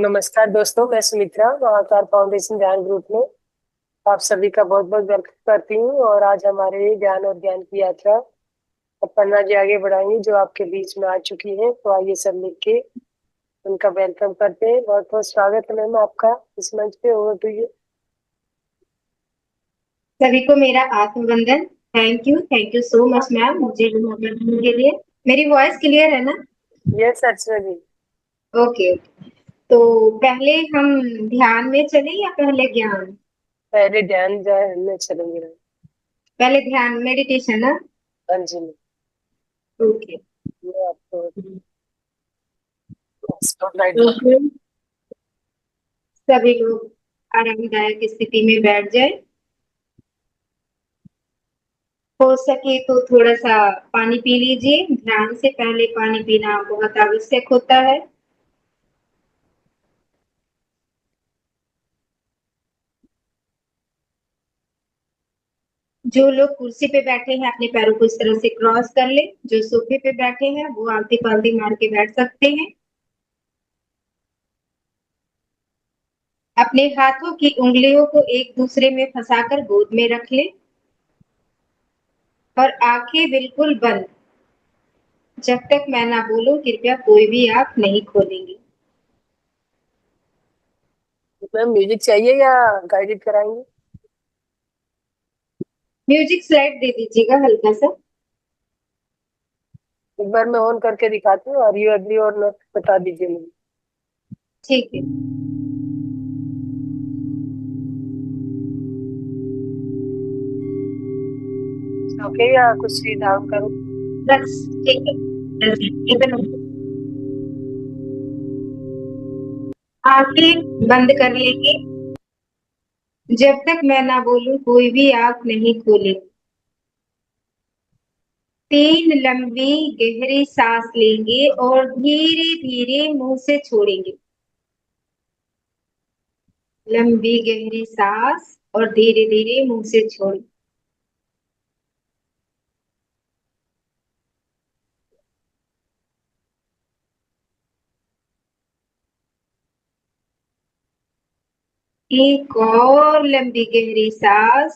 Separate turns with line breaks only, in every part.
नमस्कार दोस्तों, मैं सुमित्रा महाकाल फाउंडेशन ध्यान ग्रुप में आप सभी का बहुत बहुत वेलकम करती हूँ। और आज हमारे ज्ञान और ज्ञान की यात्रा अपर्णा जी आगे बढ़ाएंगी, जो आपके बीच में आ चुकी हैं। तो आइए सब मिलके उनका वेलकम करते हैं। बहुत बहुत स्वागत है मैम आपका इस मंच पे। Over to you.
सभी को मेरा आत्मवंदन। Thank you so much ma'am, मुझे यहाँ पर देने के लिए। मेरी वॉइस क्लियर है ना?
Yes Archana ji.
Okay okay. तो पहले हम ध्यान में चले या पहले ज्ञान?
पहले ध्यान में चलेंगे मैम।
पहले ध्यान मेडिटेशन ना।
हाँ जी मैम।
ओके।
मैं आपको स्पॉटलाइट
तो फिर सभी लोग आरामदायक स्थिति में बैठ जाए। हो सके तो थोड़ा सा पानी पी लीजिए। ध्यान से पहले पानी पीना बहुत आवश्यक होता है। जो लोग कुर्सी पे बैठे हैं अपने पैरों को इस तरह से क्रॉस कर ले। जो सोफे पे बैठे हैं वो आलती पालती मार के बैठ सकते हैं। अपने हाथों की उंगलियों को एक दूसरे में फंसाकर गोद में रख ले और आंखें बिल्कुल बंद। जब तक मैं ना बोलूं कृपया कोई भी आंख नहीं खोलेंगे।
मैम, म्यूजिक चाहिए या गाइडेड कराएंगे?
म्यूजिक स्लाइड दे दीजिएगा हल्का सा।
एक बार मैं ऑन करके दिखाती हूँ और यू एग्री और नॉट बता दीजिए मुझे।
ठीक है।
ओके, या कुछ डाउन करूँ?
बस ठीक है। एकदम आंखें बंद कर लेंगे। जब तक मैं ना बोलूं कोई भी आंख नहीं खोलेगी। 3 लंबी गहरी सांस लेंगे और धीरे धीरे मुंह से छोड़ेंगे। लंबी गहरी सांस और धीरे धीरे मुंह से छोड़ें। एक और लंबी गहरी सांस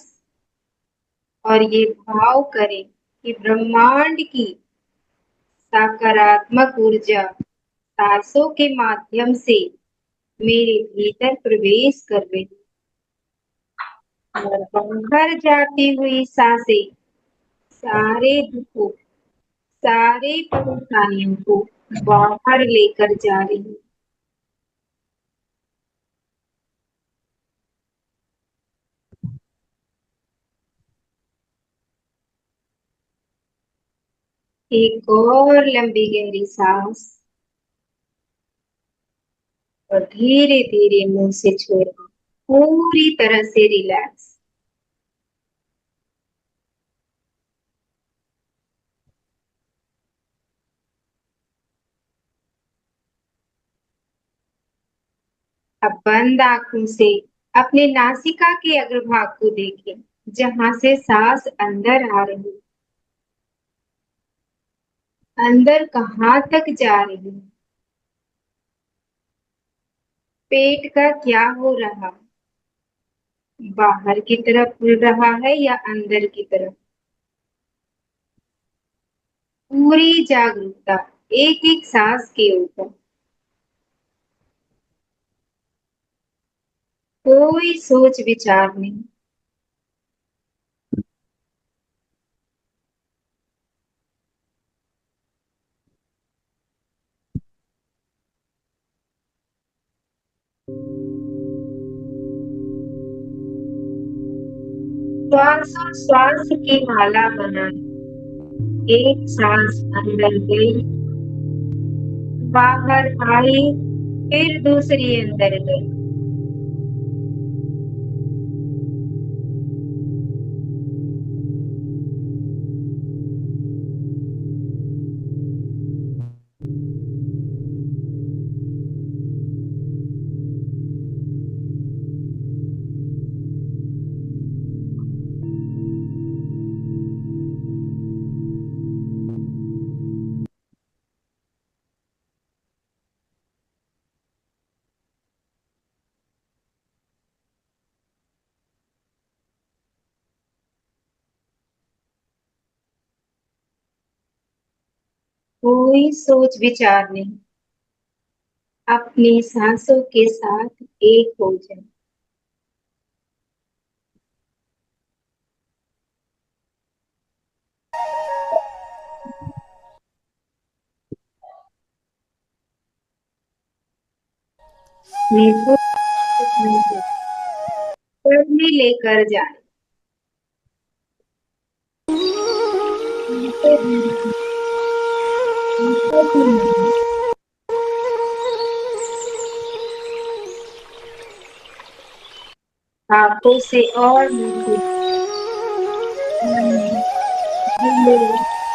और ये भाव करें कि ब्रह्मांड की सकारात्मक ऊर्जा सांसों के माध्यम से मेरे भीतर प्रवेश कर रही और बाहर जाती हुई सांसें सारे दुखों, सारे परेशानियों को बाहर लेकर जा रही है। एक और लंबी गहरी सांस और धीरे धीरे मुंह से छोड़ें। पूरी तरह से रिलैक्स। अब बंद आंखों से अपने नासिका के अग्रभाग को देखें, जहां से सांस अंदर आ रही है। अंदर कहाँ तक जा रही है? पेट का क्या हो रहा? बाहर की तरफ खुल रहा है या अंदर की तरफ? पूरी जागरूकता एक एक सांस के ऊपर। कोई सोच विचार नहीं। श्वास और श्वास की माला बनाए। एक सांस अंदर गई, बाहर आई, फिर दूसरी अंदर गई। कोई सोच विचार नहीं, अपनी सांसों के साथ एक हो जाए। नींबू पढ़ने लेकर जाए। आंखों से और नीचे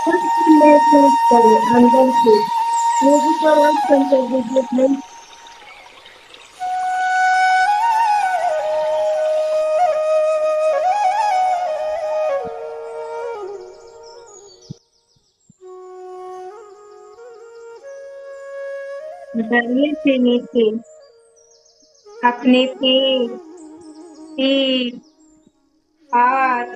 खुद की महसूस करो अंदर से। म्यूजिक का आवाज कम कर दीजिए प्लीज। दरिया से नीचे अपने पैर, पीठ, हाथ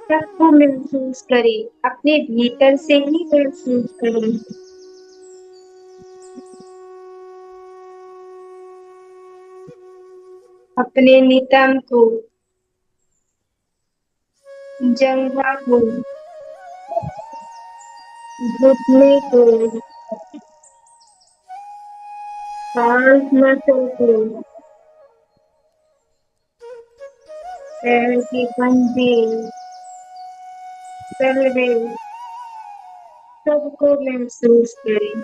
सबको महसूस करें, अपने भीतर से ही महसूस करें। अपने नितंब को, जंघा को, घुटने को, नसों को, पैर के पंजे, तलवे सबको महसूस करें।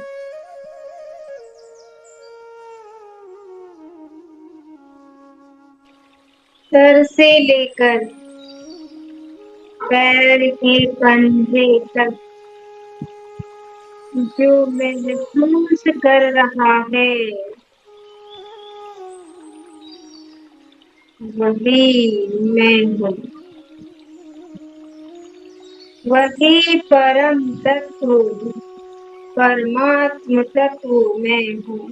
सर से लेकर पैर के पंजे तक जो महसूस कर रहा है वही मैं हूँ। वही परम तत्व, परमात्म तत्व मैं हूँ।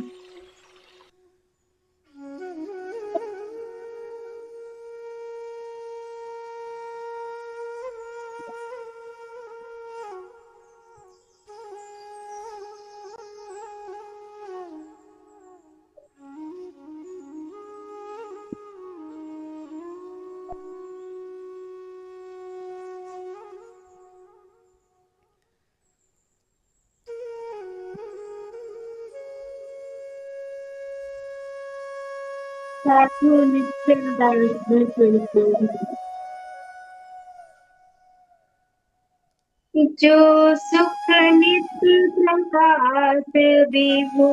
साथियों निश्चल डांस में चलते हैं। जो सुख नित्य प्रकाश विभु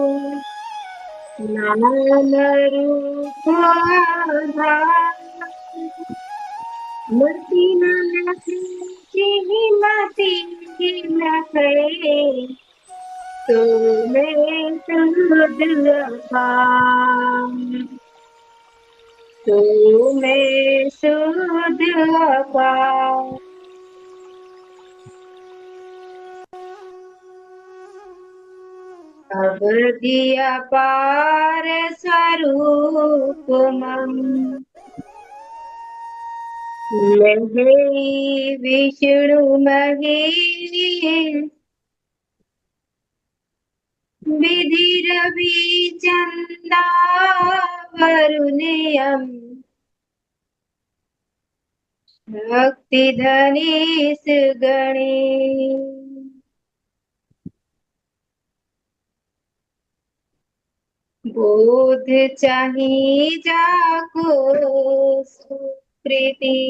नाम रूप आधार मति न मति न करे तो मैं सुध अपार तो मैं सुध अपार। अब दिया पार स्वरूप मम लहे विष्णु महेश विधि रवि चंदा वरुणयम भक्ति धनेश गणेश। बोध चाही जाको सुकृति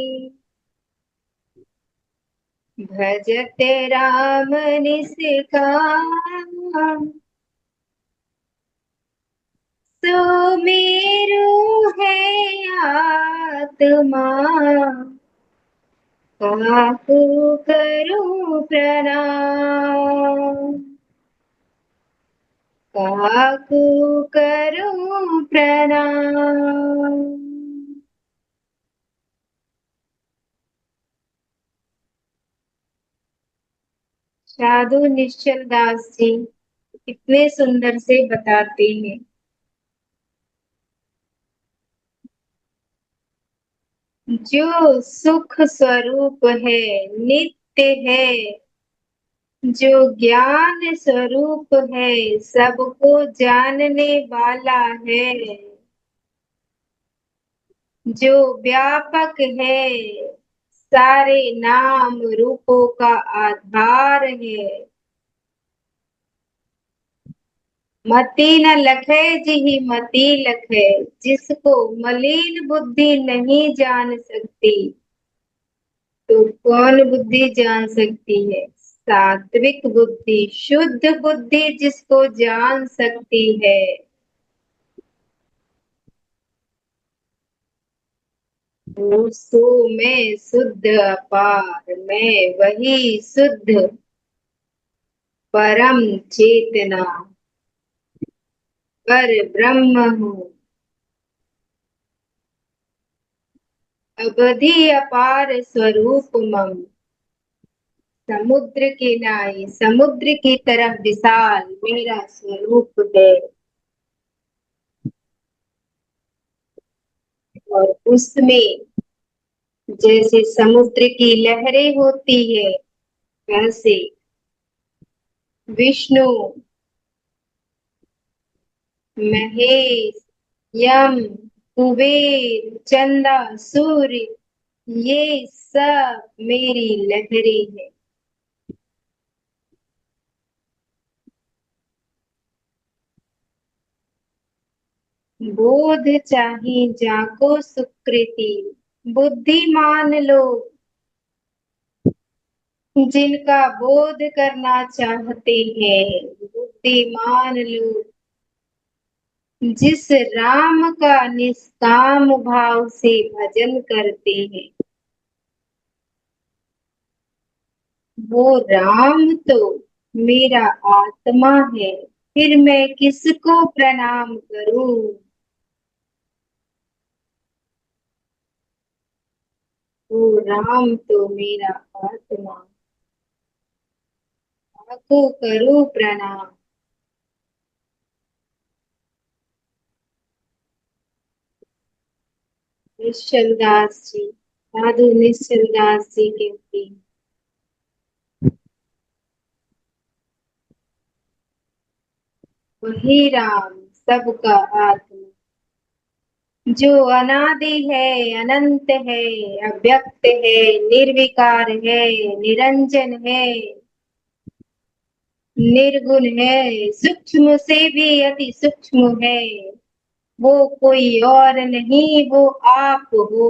भजते राम निष्काम सुमेरु है आत्मा काहू करूं प्रणाम काहू करूं प्रणाम। साधु निश्चल दास जी इतने सुंदर से बताते हैं। जो सुख स्वरूप है, नित्य है, जो ज्ञान स्वरूप है, सबको जानने वाला है, जो व्यापक है, सारे नाम रूपों का आधार है। मति न लखे जिहि मति लखे, जिसको मलिन बुद्धि नहीं जान सकती, तो कौन बुद्धि जान सकती है? सात्विक बुद्धि, शुद्ध बुद्धि जिसको जान सकती है। वो सो मैं शुद्ध अपार, मैं वही शुद्ध परम चेतना पर ब्रह्म हूँ। अवधि अपार स्वरूप मम, समुद्र के नाई, समुद्र की तरफ विशाल मेरा स्वरूप है। और उसमें जैसे समुद्र की लहरें होती है, वैसे विष्णु, महेश, यम, कुबेर, चंदा, सूर्य, ये सब मेरी लहरें है। बोध चाहे जाको सुकृति, बुद्धिमान लोग जिनका बोध करना चाहते हैं, बुद्धिमान लोग जिस राम का निष्काम भाव से भजन करते हैं, वो राम तो मेरा आत्मा है, फिर मैं किसको प्रणाम करूं? वो राम तो मेरा आत्मा, को करूं प्रणाम। निश्चल दास जी, साधु निश्चल दास जी कहते हैं, वही राम सबका आत्मा, जो अनादि है, अनंत है, अव्यक्त है, निर्विकार है, निरंजन है, निर्गुण है, सूक्ष्म से भी अति सूक्ष्म है। वो कोई और नहीं, वो आप हो।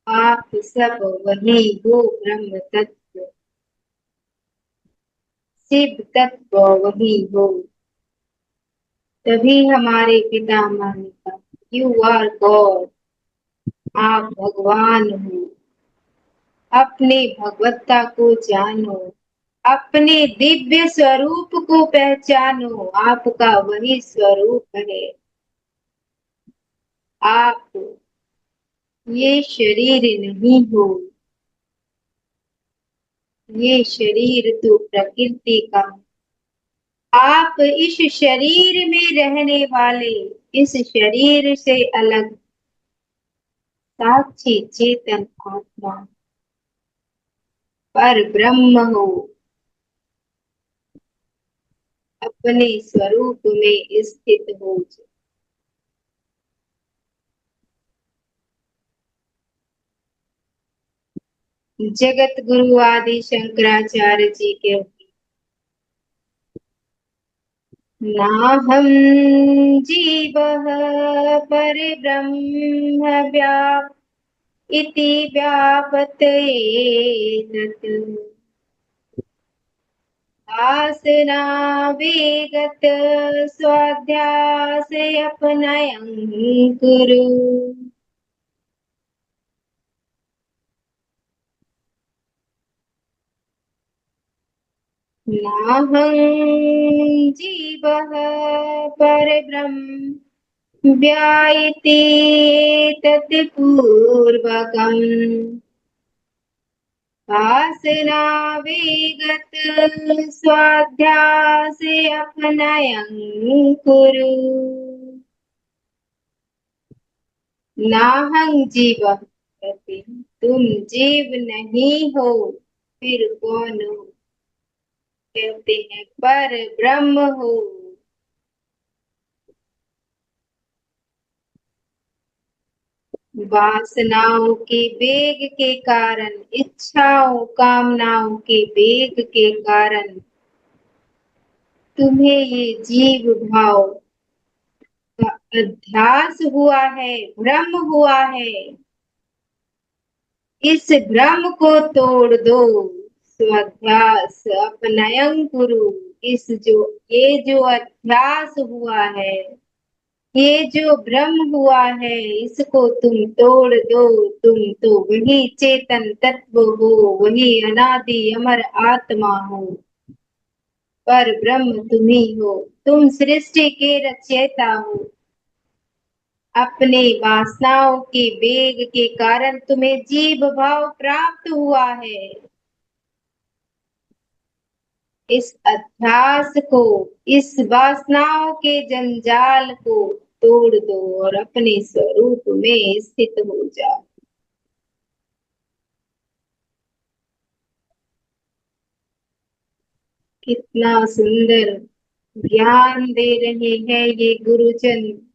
आप सब वही हो, ब्रह्म तत्व, शिव तत्व वही हो। तभी हमारे पितामह ने कहा, यू आर गॉड, आप भगवान हो। अपने भगवत्ता को जानो, अपने दिव्य स्वरूप को पहचानो, आपका वही स्वरूप है। आप ये शरीर नहीं हो, ये शरीर तो प्रकृति का। आप इस शरीर में रहने वाले, इस शरीर से अलग साक्षी चेतन आत्मा पर ब्रह्म हो। अपने स्वरूप में स्थित हो। जगत गुरु आदि शंकराचार्य जी के, नाहं जीवः परब्रह्म व्याप् इति व्यापतेतत्, वासना विगत स्वाध्यास अपनयं कुरु। नाहं जीवः परब्रह्म व्यायति तत् पूर्वकम्, वासना विगत स्वाध्यास अपनयं कुरु। नाहं जीव, कहते तुम जीव नहीं हो, फिर कौन हो? कहते हैं पर ब्रह्म हो। वासनाओं के वेग के कारण, इच्छाओं कामनाओं के वेग के कारण तुम्हें ये जीव भाव का अध्यास हुआ है, भ्रम हुआ है। इस भ्रम को तोड़ दो, स्वाध्यास अपनयन कुरु। इस जो ये जो अध्यास हुआ है, ये जो भ्रम हुआ है, इसको तुम तोड़ दो। तुम तो वही चेतन तत्व हो, वही अनादि अमर आत्मा हो, पर ब्रह्म तुम ही हो। तुम सृष्टि के रचयिता हो। अपने वासनाओं के वेग के कारण तुम्हें जीव भाव प्राप्त हुआ है। इस अध्यास को, इस वासनाओं के जंजाल को तोड़ दो और अपने स्वरूप में स्थित हो जाओ। कितना सुंदर ज्ञान दे रहे हैं ये गुरुजन।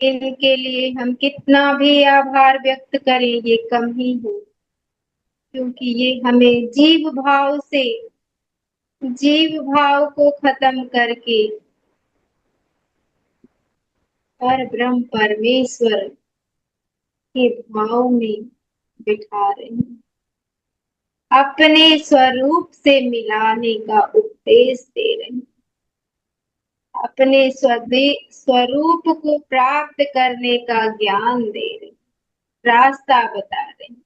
इनके लिए हम कितना भी आभार व्यक्त करें ये कम ही हो, क्योंकि ये हमें जीव भाव को खत्म करके पर ब्रह्म परमेश्वर के भाव में बिठा रहे हैं। अपने स्वरूप से मिलाने का उपदेश दे रहे हैं। अपने स्वरूप को प्राप्त करने का ज्ञान दे रहे हैं, रास्ता बता रहे हैं।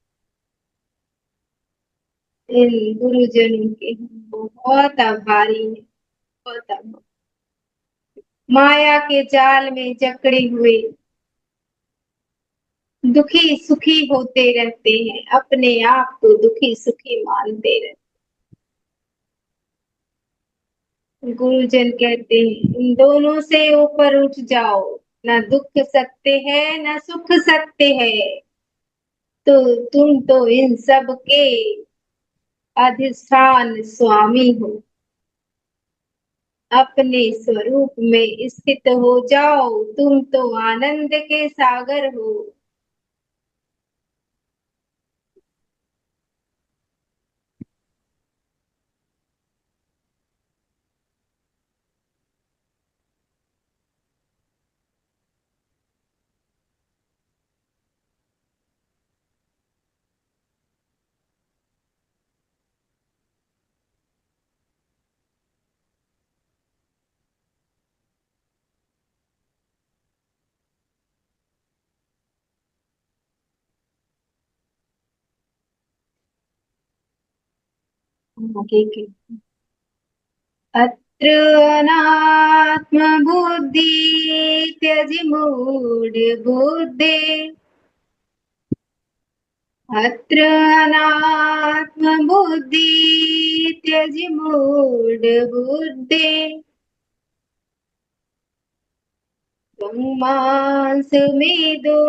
इन गुरुजनों के हम बहुत आभारी हैं, बहुत आभारी। माया के जाल में जकड़े हुए दुखी सुखी होते रहते हैं, अपने आप को दुखी सुखी मानते रहते। गुरुजन कहते हैं इन दोनों से ऊपर उठ जाओ, न दुख सकते हैं न सुख सकते हैं। तो तुम तो इन सब के अधिष्ठान स्वामी हो। अपने स्वरूप में स्थित हो जाओ, तुम तो आनंद के सागर हो। आगे के अत्र अनात्मबुद्धि त्यज मूढ़ बुद्धे। अत्र अनात्मबुद्धि त्यज मूढ़ बुद्धे। मांस मेदो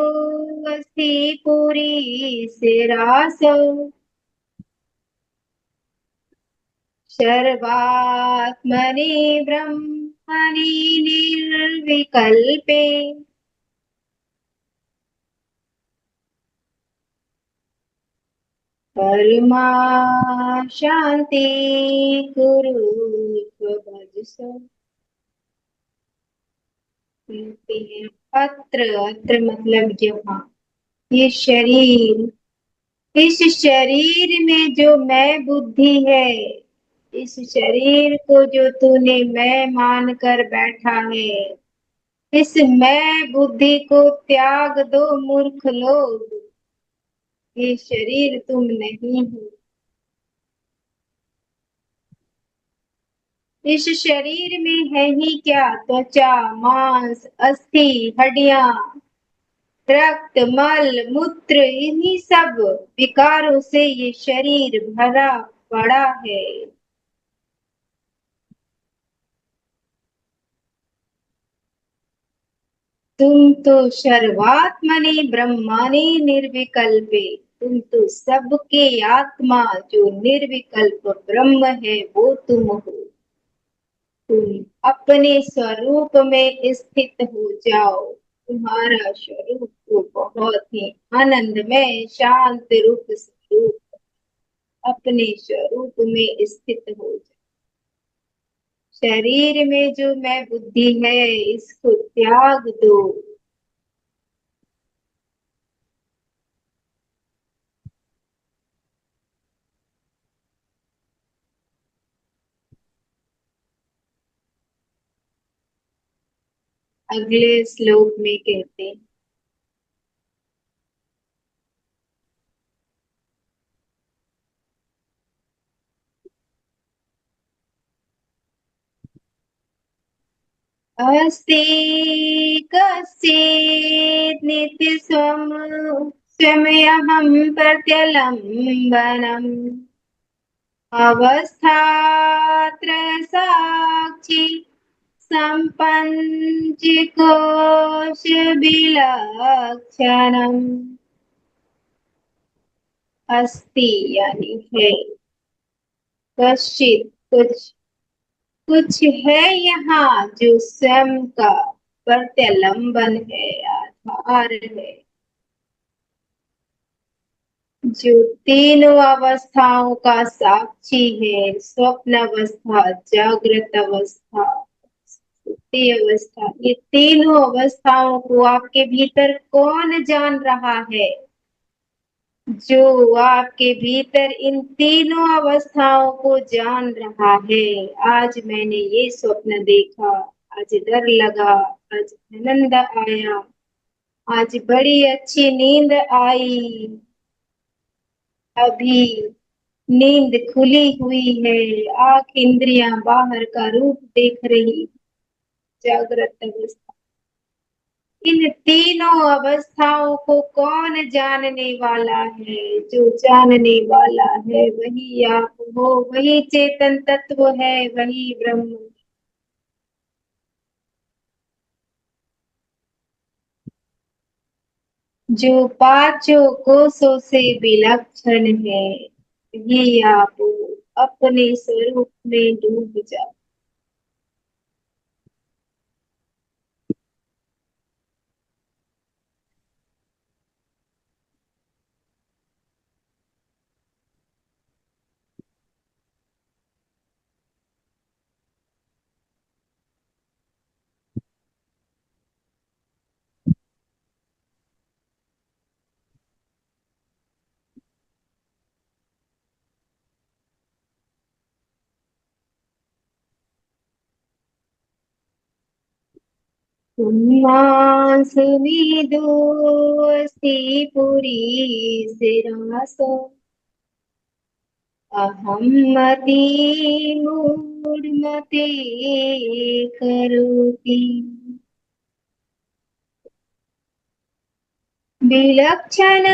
अस्थि पुरी सिरासो। सर्वात्मनि ब्रह्मणि निर्विकल्पे। परमा शांति कुरु भजस। अत्र मतलब यहाँ, ये शरीर, इस शरीर में जो मैं बुद्धि है, इस शरीर को जो तूने मैं मान कर बैठा है, इस मैं बुद्धि को त्याग दो मूर्ख लोग। ये शरीर तुम नहीं हो। इस शरीर में है ही क्या? त्वचा, मांस, अस्थि, हड्डियां, रक्त, मल, मूत्र, इन्हीं सब विकारों से ये शरीर भरा पड़ा है। तुम तो सर्वात्मनि ब्रह्मानि निर्विकल्पे, तुम तो सबके आत्मा, जो निर्विकल्प ब्रह्म है वो तुम हो। तुम अपने स्वरूप में स्थित हो जाओ। तुम्हारा स्वरूप तो बहुत ही आनंदमय शांत रूप स्वरूप। अपने स्वरूप में स्थित हो जाओ। शरीर में जो मैं बुद्धि है, इसको त्याग दो। अगले श्लोक में कहते हैं, अस्ति कश्चित् नित्यस्वम् स्वयमहं प्रत्यलम्बनम् अवस्थात्रयसाक्षी सम्पञ्चकोशविलक्षणम्। अस्ति यानी है, कश्चित् कुछ है यहाँ जो स्वयं का प्रत्यलंबन है, आधार है, जो तीनों अवस्थाओं का साक्षी है। स्वप्न अवस्था, जागृत अवस्था, सुप्ति अवस्था, ये तीनों अवस्थाओं को आपके भीतर कौन जान रहा है? जो आपके भीतर इन तीनों अवस्थाओं को जान रहा है। आज मैंने ये स्वप्न देखा, आज डर लगा, आज आनंद आया, आज बड़ी अच्छी नींद आई, अभी नींद खुली हुई है, आंख इंद्रियां बाहर का रूप देख रही, जागृत अवस्था। इन तीनों अवस्थाओं को कौन जानने वाला है? जो जानने वाला है वही आप हो, वही चेतन तत्व है, वही ब्रह्म। जो पांचों कोशों से विलक्षण है, ये आप हो। अपने स्वरूप में डूब जाओ। उन्मासुमिदोऽस्ति पुरी सिरासो अहं मतिमूढमते करोति। विलक्षण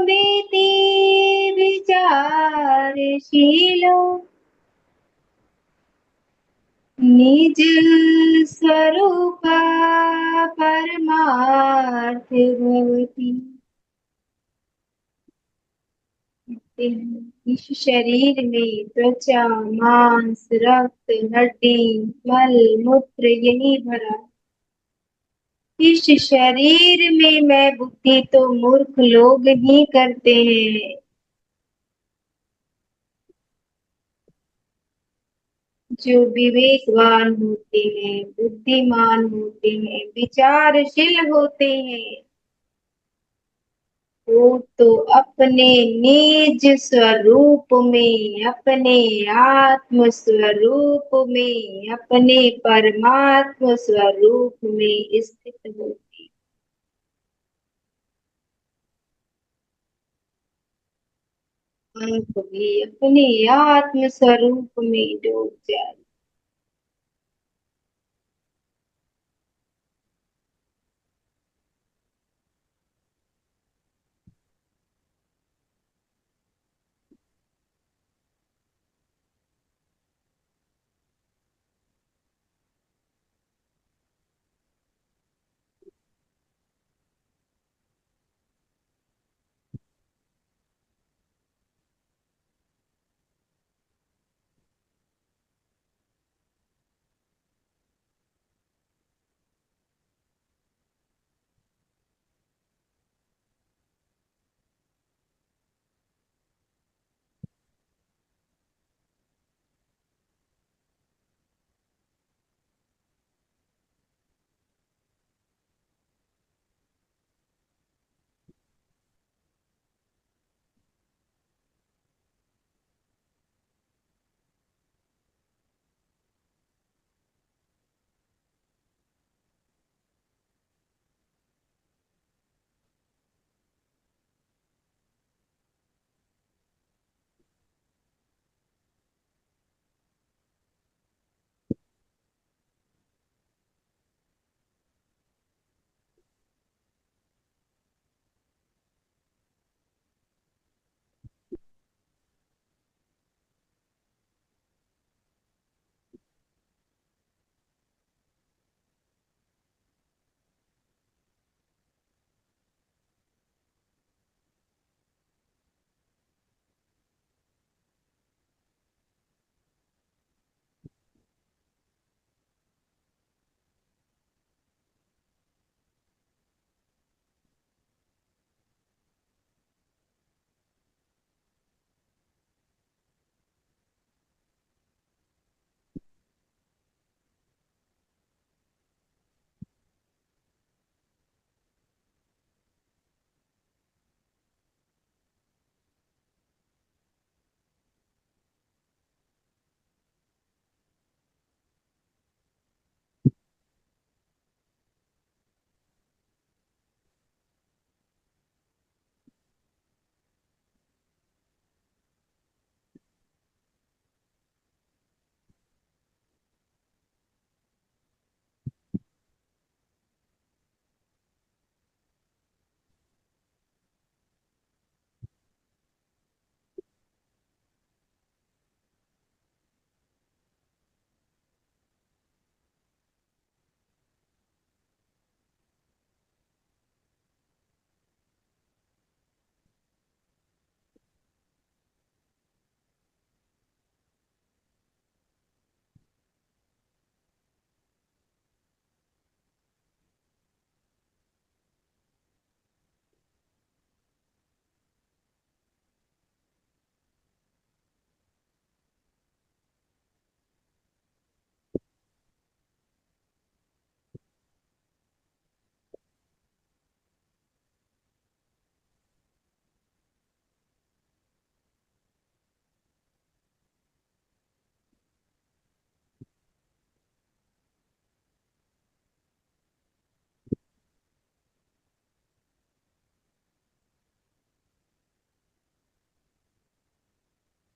वेति विचारशीलो निज स्वरूपा परमार्थ भवति। इस शरीर में त्वचा, मांस, रक्त, हड्डी, मल मूत्र यही भरा। इस शरीर में मैं बुद्धि तो मूर्ख लोग ही करते हैं। जो विवेकवान होते हैं, बुद्धिमान होते हैं, विचारशील होते हैं, वो तो अपने निज स्वरूप में, अपने आत्म स्वरूप में, अपने परमात्म स्वरूप में स्थित होते हैं। आप भी अपने आत्म स्वरूप में डूब जाए।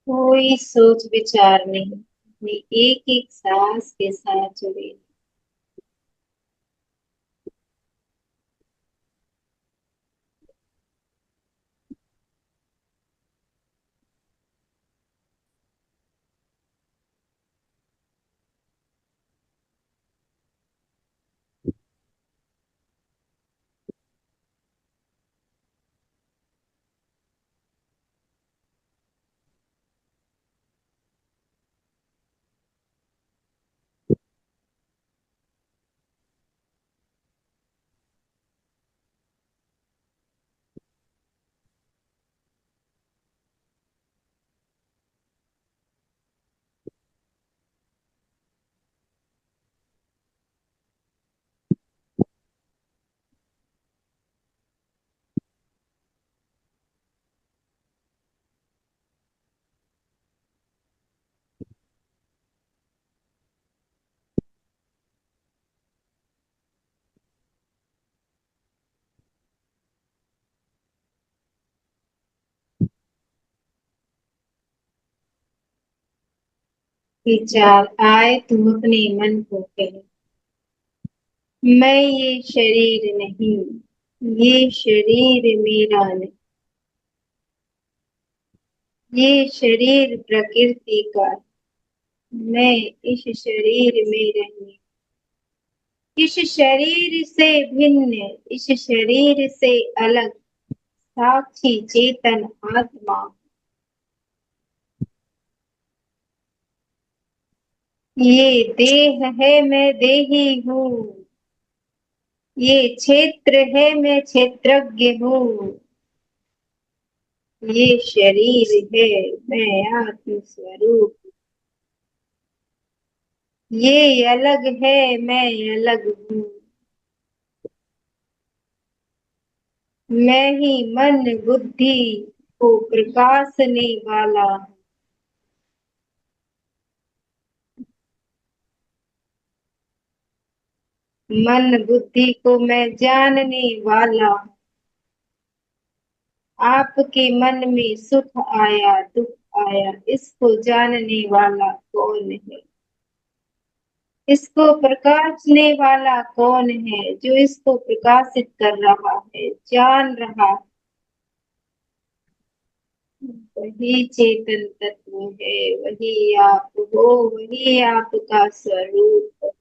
कोई सोच विचार नहीं, अपनी एक एक सांस के साथ जुड़े। विचार आए तुम अपने मन को कहे, मैं ये शरीर नहीं, ये शरीर मेरा नहीं, ये शरीर प्रकृति का, मैं इस शरीर में नहीं, इस शरीर से भिन्न, इस शरीर से अलग साक्षी चेतन आत्मा। ये देह है, मैं देही हूँ, ये क्षेत्र है, मैं क्षेत्रज्ञ हूँ, ये शरीर है, मैं आत्म स्वरूप, ये अलग है, मैं अलग हूँ, मैं ही मन बुद्धि को प्रकाशने वाला हूँ। मन बुद्धि को मैं जानने वाला हूँ। आपके मन में सुख आया दुख आया, इसको जानने वाला कौन है? इसको प्रकाशने वाला कौन है? जो इसको प्रकाशित कर रहा है, जान रहा है, वही चेतन तत्व है, वही आप हो, वही आपका स्वरूप।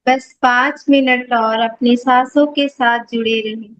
बस 5 मिनट और अपनी सांसों के साथ जुड़े रहें।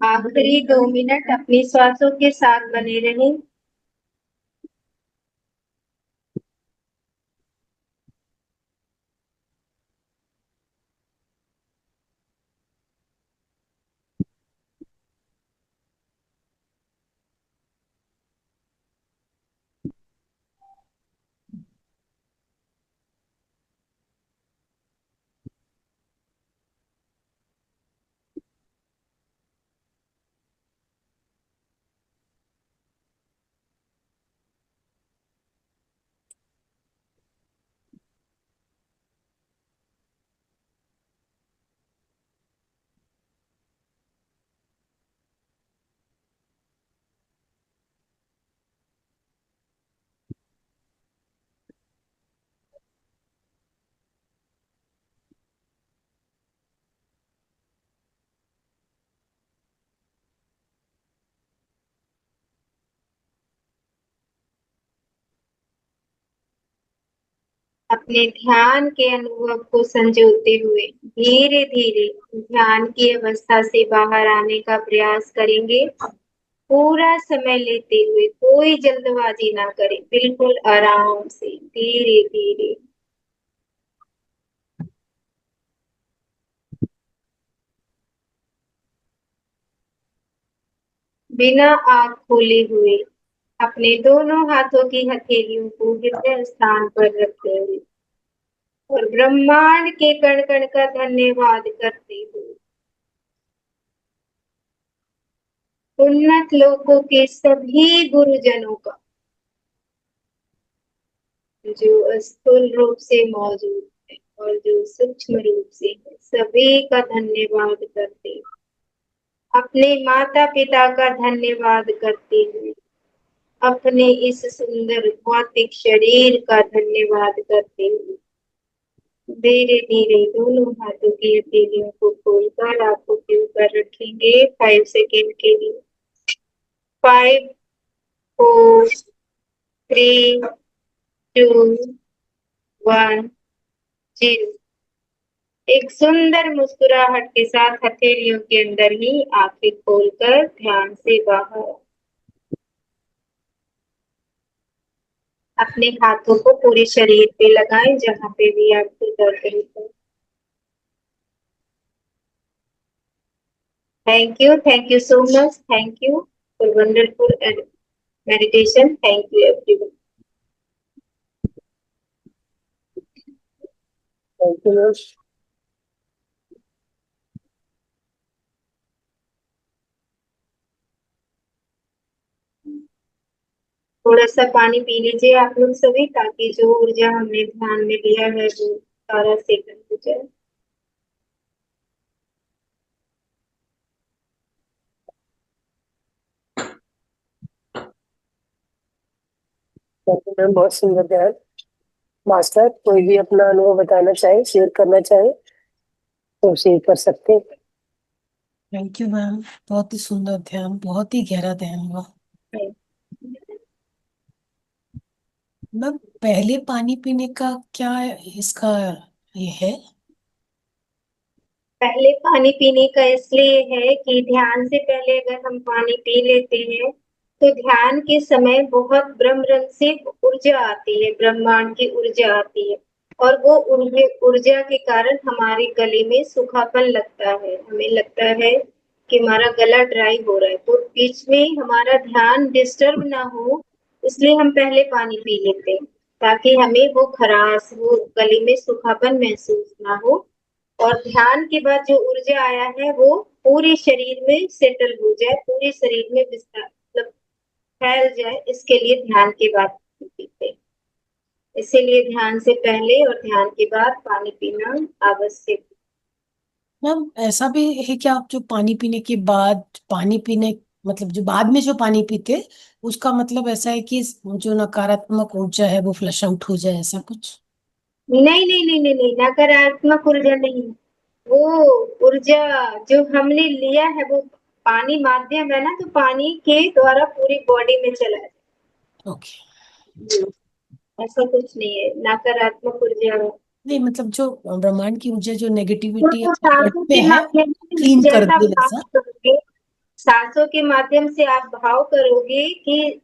आखिरी 2 मिनट अपनी सांसों के साथ बने रहें। अपने ध्यान के अनुभव को संजोते हुए धीरे धीरे ध्यान की अवस्था से बाहर आने का प्रयास करेंगे। पूरा समय लेते हुए कोई जल्दबाजी ना करें, बिल्कुल आराम से धीरे धीरे। बिना आंख खोले हुए अपने दोनों हाथों की हथेलियों को हृदय स्थान पर रखते हुए और ब्रह्मांड के कण कण का धन्यवाद करते हुए उन्नत लोकों के सभी गुरुजनों का जो स्थूल रूप से मौजूद है और जो सूक्ष्म रूप से है, सभी का धन्यवाद करते हुए अपने माता पिता का धन्यवाद करते हुए अपने इस सुंदर भौतिक शरीर का धन्यवाद करते हुए धीरे धीरे दोनों हाथों की हथेलियों को खोलकर आंखों के ऊपर रखेंगे 5 सेकेंड के लिए। 5 4 3 2 1 0। एक सुंदर मुस्कुराहट के साथ हथेलियों के अंदर ही आंखें खोलकर ध्यान से बाहर अपने हाथों को पूरे शरीर पे लगाएं जहां पे भी आपको दर्द होता है। Thank you so much, thank you for wonderful meditation. Thank you everyone.
Thank you ma'am.
थोड़ा सा पानी पी लीजिए आप लोग सभी, ताकि जो ऊर्जा हमने ध्यान में लिया है वो सारा सेटल हो जाए।
थैंक यू मैम, बहुत सुंदर ध्यान। मास्टर कोई भी अपना अनुभव बताना चाहे, शेयर करना चाहे तो शेयर कर सकते हैं।
थैंक यू मैम, बहुत ही सुंदर ध्यान, बहुत ही गहरा ध्यान हुआ। मैम पहले पानी पीने का क्या इसका ये है?
पहले पानी पीने का इसलिए है कि ध्यान से पहले अगर हम पानी पी लेते हैं तो ध्यान के समय बहुत ब्रह्मांड से ऊर्जा आती है, ब्रह्मांड की ऊर्जा आती है, और वो ऊर्जा के कारण हमारे गले में सूखापन लगता है, हमें लगता है कि हमारा गला ड्राई हो रहा है, तो बीच में हमारा ध्यान डिस्टर्ब ना हो, इसलिए हम पहले पानी पी लेते हैं, ताकि हमें वो खराश, वो गले में सूखापन महसूस ना हो, और ध्यान के बाद जो ऊर्जा आया है वो पूरे शरीर में सेटल हो जाए, पूरे शरीर में विस्तार मतलब फैल जाए, इसके लिए ध्यान के बाद पीते हैं। इसीलिए ध्यान से पहले और ध्यान के बाद पानी पीना आवश्यक।
मैम ऐसा भी है कि आप जो पानी पीने के बाद पानी पीने मतलब जो बाद में जो पानी पीते उसका मतलब ऐसा है कि जो नकारात्मक ऊर्जा है वो फ्लश आउट हो जाए, ऐसा कुछ?
नहीं नहीं नहीं नहीं नहीं, नकारात्मक ऊर्जा नहीं, वो ऊर्जा जो हमने लिया है वो पानी माध्यम है ना, तो पानी के द्वारा पूरी बॉडी में चला जाए।
ओके।
ऐसा कुछ नहीं है नकारात्मक ऊर्जा।
नहीं मतलब जो ब्रह्मांड की ऊर्जा जो
वो
नेगेटिविटी
तो
अर्थ
सांसों
पे
के
है
माध्यम से
क्लीन कर
जैसा
दे
भाव
ऐसा।
करोगे, सांसों के माध्यम से आप भाव करोगे कि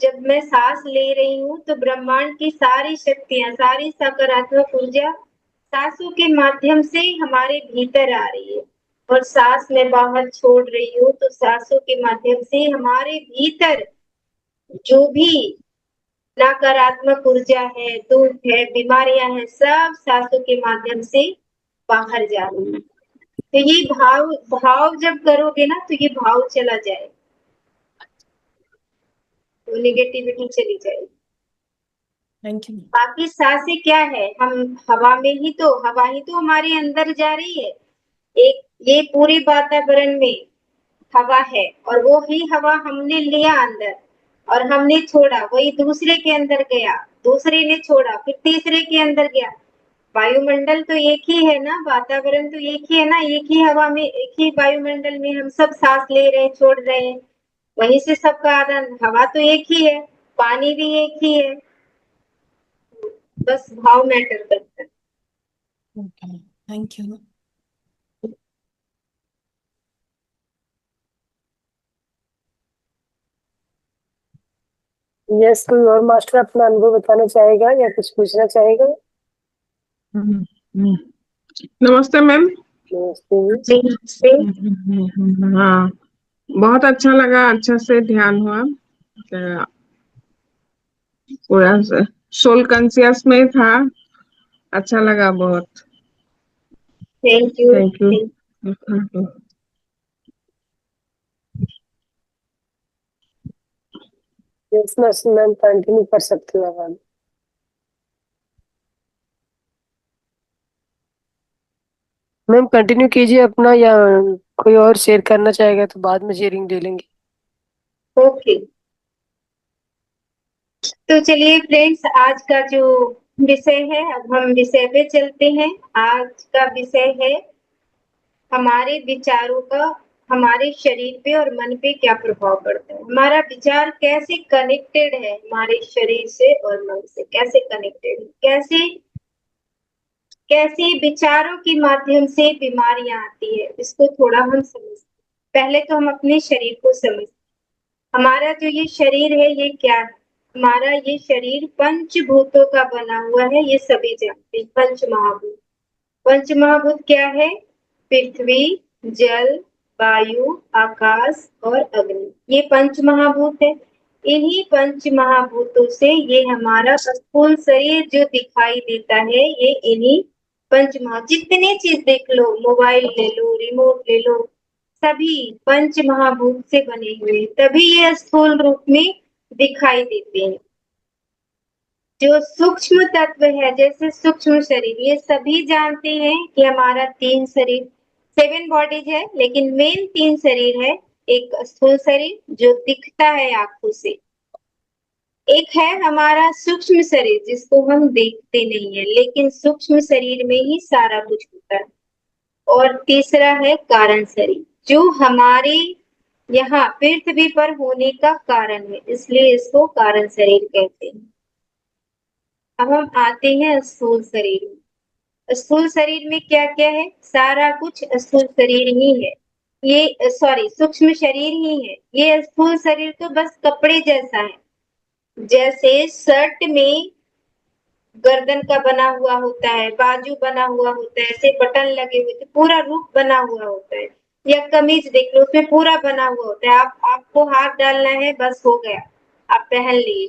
जब मैं सांस ले रही हूँ तो ब्रह्मांड की सारी शक्तियां, सारी सकारात्मक ऊर्जा सांसों के माध्यम से हमारे भीतर आ रही है, और सांस मैं बाहर छोड़ रही हूँ तो सांसों के माध्यम से हमारे भीतर जो भी नकारात्मक ऊर्जा है, दुख है, बीमारियां हैं, सब सांसों के माध्यम से बाहर जा रही है। तो ये भाव भाव जब करोगे ना तो ये भाव चला जाए, तो नेगेटिविटी चली जाएगी।
Thank you.
बाकी सांसें क्या है, हम हवा में ही तो, हवा ही तो हमारे अंदर जा रही है, एक ये पूरे वातावरण में हवा है, और वो ही हवा हमने लिया अंदर और हमने छोड़ा, वही दूसरे के अंदर गया, दूसरे ने छोड़ा, फिर तीसरे के अंदर गया। वायुमंडल तो एक ही है ना, वातावरण तो एक ही है ना, एक ही हवा में, एक ही वायुमंडल में हम सब सांस ले रहे हैं, छोड़ रहे हैं, वहीं से सबका आदान, हवा तो एक ही है, पानी भी एक ही है, बस भाव मैटर करता है।
Okay, thank you.
यस, कोई और मास्टर अपना अनुभव बताना चाहेगा या कुछ पूछना चाहेगा?
हम्म, हम्म। नमस्ते मैम।
नमस्ते।
हाँ, बहुत अच्छा लगा, अच्छा से ध्यान हुआ, पूरा सोल कॉन्शियस में था, अच्छा लगा बहुत।
Thank you.
Thank you.
Yes ma'am, continue कर सकते हो आप। मैम कंटिन्यू कीजिए अपना, या कोई और शेयर करना चाहेगा तो बाद में शेयरिंग ले लेंगे।
ओके, तो चलिए फ्रेंड्स, आज का जो विषय है, अब हम विषय पे चलते हैं। आज का विषय है हमारे विचारों का हमारे शरीर पे और मन पे क्या प्रभाव पड़ता है, हमारा विचार कैसे कनेक्टेड है हमारे शरीर से और मन से, कैसे कनेक्टेड है, कैसे कैसे विचारों के माध्यम से बीमारियां आती है, इसको थोड़ा हम समझते। पहले तो हम अपने शरीर को समझते, हमारा जो ये शरीर है ये क्या है, हमारा ये शरीर पंचभूतों का बना हुआ है, ये सभी जानते हैं, पंच महाभूत। पंच महाभूत क्या है? पृथ्वी, जल, वायु, आकाश और अग्नि, ये पंच महाभूत है। इन्हीं पंच महाभूतों से ये हमारा स्थूल शरीर जो दिखाई देता है, ये इन्हीं पंच महा, जितने चीज देख लो, मोबाइल ले लो, रिमोट ले लो, सभी पंच महाभूत से बने हुए हैं, तभी ये स्थूल रूप में दिखाई देते हैं। जो सूक्ष्म तत्व है, जैसे सूक्ष्म शरीर, ये सभी जानते हैं कि हमारा 3 शरीर, 7 बॉडीज है, लेकिन मेन 3 शरीर है। एक स्थूल शरीर जो दिखता है आंखों से, एक है हमारा सूक्ष्म शरीर जिसको हम देखते नहीं है, लेकिन सूक्ष्म शरीर में ही सारा कुछ होता है, और तीसरा है कारण शरीर जो हमारे यहाँ पृथ्वी पर होने का कारण है, इसलिए इसको कारण शरीर कहते हैं। अब हम आते हैं स्थूल शरीर में। स्थूल शरीर में क्या क्या है? सारा कुछ स्थूल शरीर ही है, ये सॉरी सूक्ष्म शरीर ही है। ये स्थूल शरीर तो बस कपड़े जैसा है, जैसे शर्ट में गर्दन का बना हुआ होता है, बाजू बना हुआ होता है, ऐसे बटन लगे हुए थे, पूरा रूप बना हुआ होता है। या कमीज देख लो, उसमें पूरा बना हुआ होता है, आपको हाथ डालना है, बस हो गया, आप पहन लिए।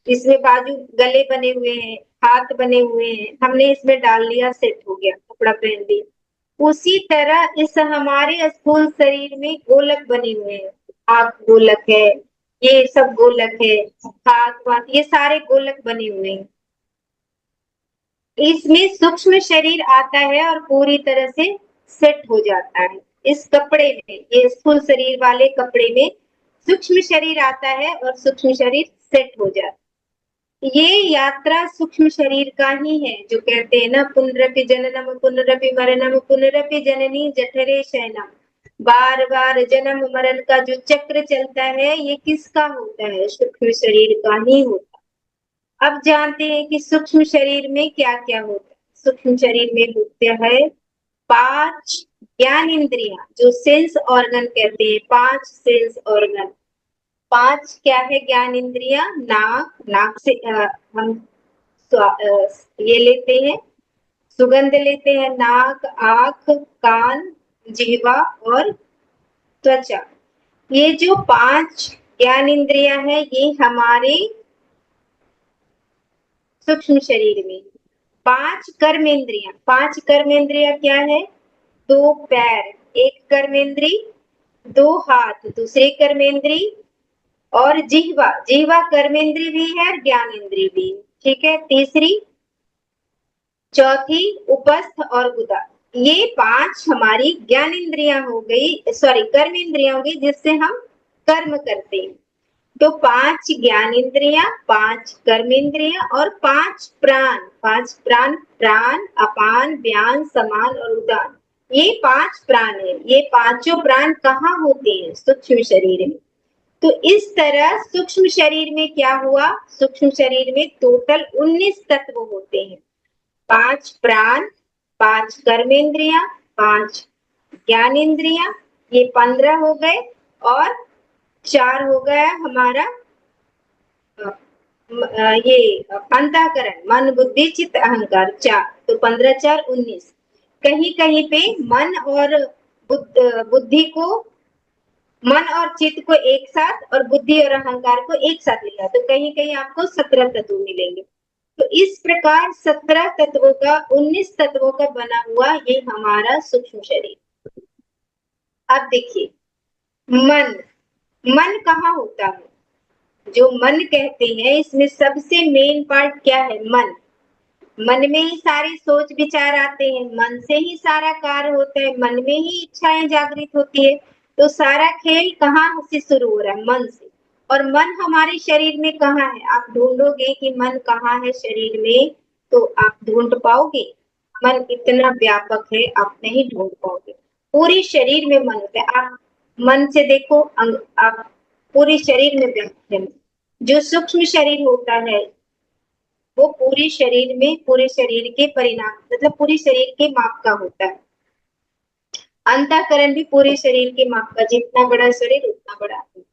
इसमें बाजू गले बने हुए हैं, हाथ बने हुए हैं, हमने इसमें डाल लिया, सेट हो गया, कपड़ा पहन लिया। उसी तरह इस हमारे स्थूल शरीर में गोलक बने हुए हैं, आंख गोलक है, ये सब गोलक है, हाथ वाथ ये सारे गोलक बने हुए हैं। इसमें सूक्ष्म शरीर आता है और पूरी तरह से सेट हो जाता है। इस कपड़े में, ये स्थूल शरीर वाले कपड़े में सूक्ष्म शरीर आता है और सूक्ष्म शरीर सेट हो जाता है। ये यात्रा सूक्ष्म शरीर का ही है, जो कहते हैं ना, पुनरपि जननम पुनरपि मरणम पुनरपि जननी जठरे शयनम, बार बार जन्म मरण का जो चक्र चलता है, ये किसका होता है? सूक्ष्म शरीर का ही होता है। अब जानते हैं कि सूक्ष्म शरीर में क्या क्या होता है। सूक्ष्म शरीर में होता है 5 ज्ञान इंद्रियां, जो सेंस ऑर्गन कहते हैं, 5 सेंस ऑर्गन। 5 क्या है ज्ञान इंद्रियां? नाक से हम ये लेते हैं, सुगंध लेते हैं, नाक, आंख, कान, जिह्वा और त्वचा। ये जो 5 ज्ञान इंद्रियां हैं, ये हमारे सूक्ष्म शरीर में। 5 कर्मेंद्रियां, 5 कर्मेंद्रियां क्या है? 2 पैर, एक कर्मेंद्री, 2 हाथ, दूसरे कर्मेंद्री, और जिह्वा, जिह्वा कर्मेंद्री भी है और ज्ञानेंद्री भी है, ठीक है। तीसरी, चौथी उपस्थ और गुदा। ये 5 हमारी ज्ञानेंद्रियां हो गई, सॉरी कर्मेंद्रियां हो गई, जिससे हम कर्म करते हैं। तो 5 ज्ञानेंद्रियां, 5 कर्मेंद्रियां और 5 प्राण। 5 प्राण, प्राण, अपान, व्यान, समान और उदान, ये 5 प्राण है। ये पांचों प्राण कहाँ होते हैं? सूक्ष्म शरीर में। तो इस तरह सूक्ष्म शरीर में क्या हुआ? सूक्ष्म शरीर में टोटल 19 तत्व होते हैं। 5 प्राण, 5 कर्मेंद्रियां, 5 ज्ञानेंद्रियां, ये 15 हो गए, और 4 हो गया हमारा ये अंतःकरण, मन बुद्धि चित्त अहंकार, 4। तो 15 4 19। कहीं कहीं पे मन और बुद्धि को, मन और चित्त को एक साथ, और बुद्धि और अहंकार को एक साथ लिया, तो कहीं कहीं आपको 17 तत्व मिलेंगे। तो इस प्रकार 17 तत्वों का, 19 तत्वों का बना हुआ ये हमारा सूक्ष्म शरीर। अब देखिए, मन, मन कहाँ होता है? जो मन कहते हैं, इसमें सबसे मेन पार्ट क्या है? मन। मन में ही सारी सोच विचार आते हैं, मन से ही सारा कार्य होता है, मन में ही इच्छाएं जागृत होती है। तो सारा खेल कहाँ से शुरू हो रहा है? मन से। और मन हमारे शरीर में कहाँ है? आप ढूंढोगे कि मन कहाँ है शरीर में, तो आप ढूंढ पाओगे? मन इतना व्यापक है, आप नहीं ढूंढ पाओगे। पूरे शरीर में मन होता है। आप मन से देखो, आप पूरे शरीर में व्याप्त है। जो सूक्ष्म शरीर होता है, वो पूरे शरीर में, पूरे शरीर के परिणाम, मतलब पूरे शरीर के माप का होता है। अंतःकरण भी पूरे शरीर के माप का, जितना बड़ा शरीर उतना बड़ा है।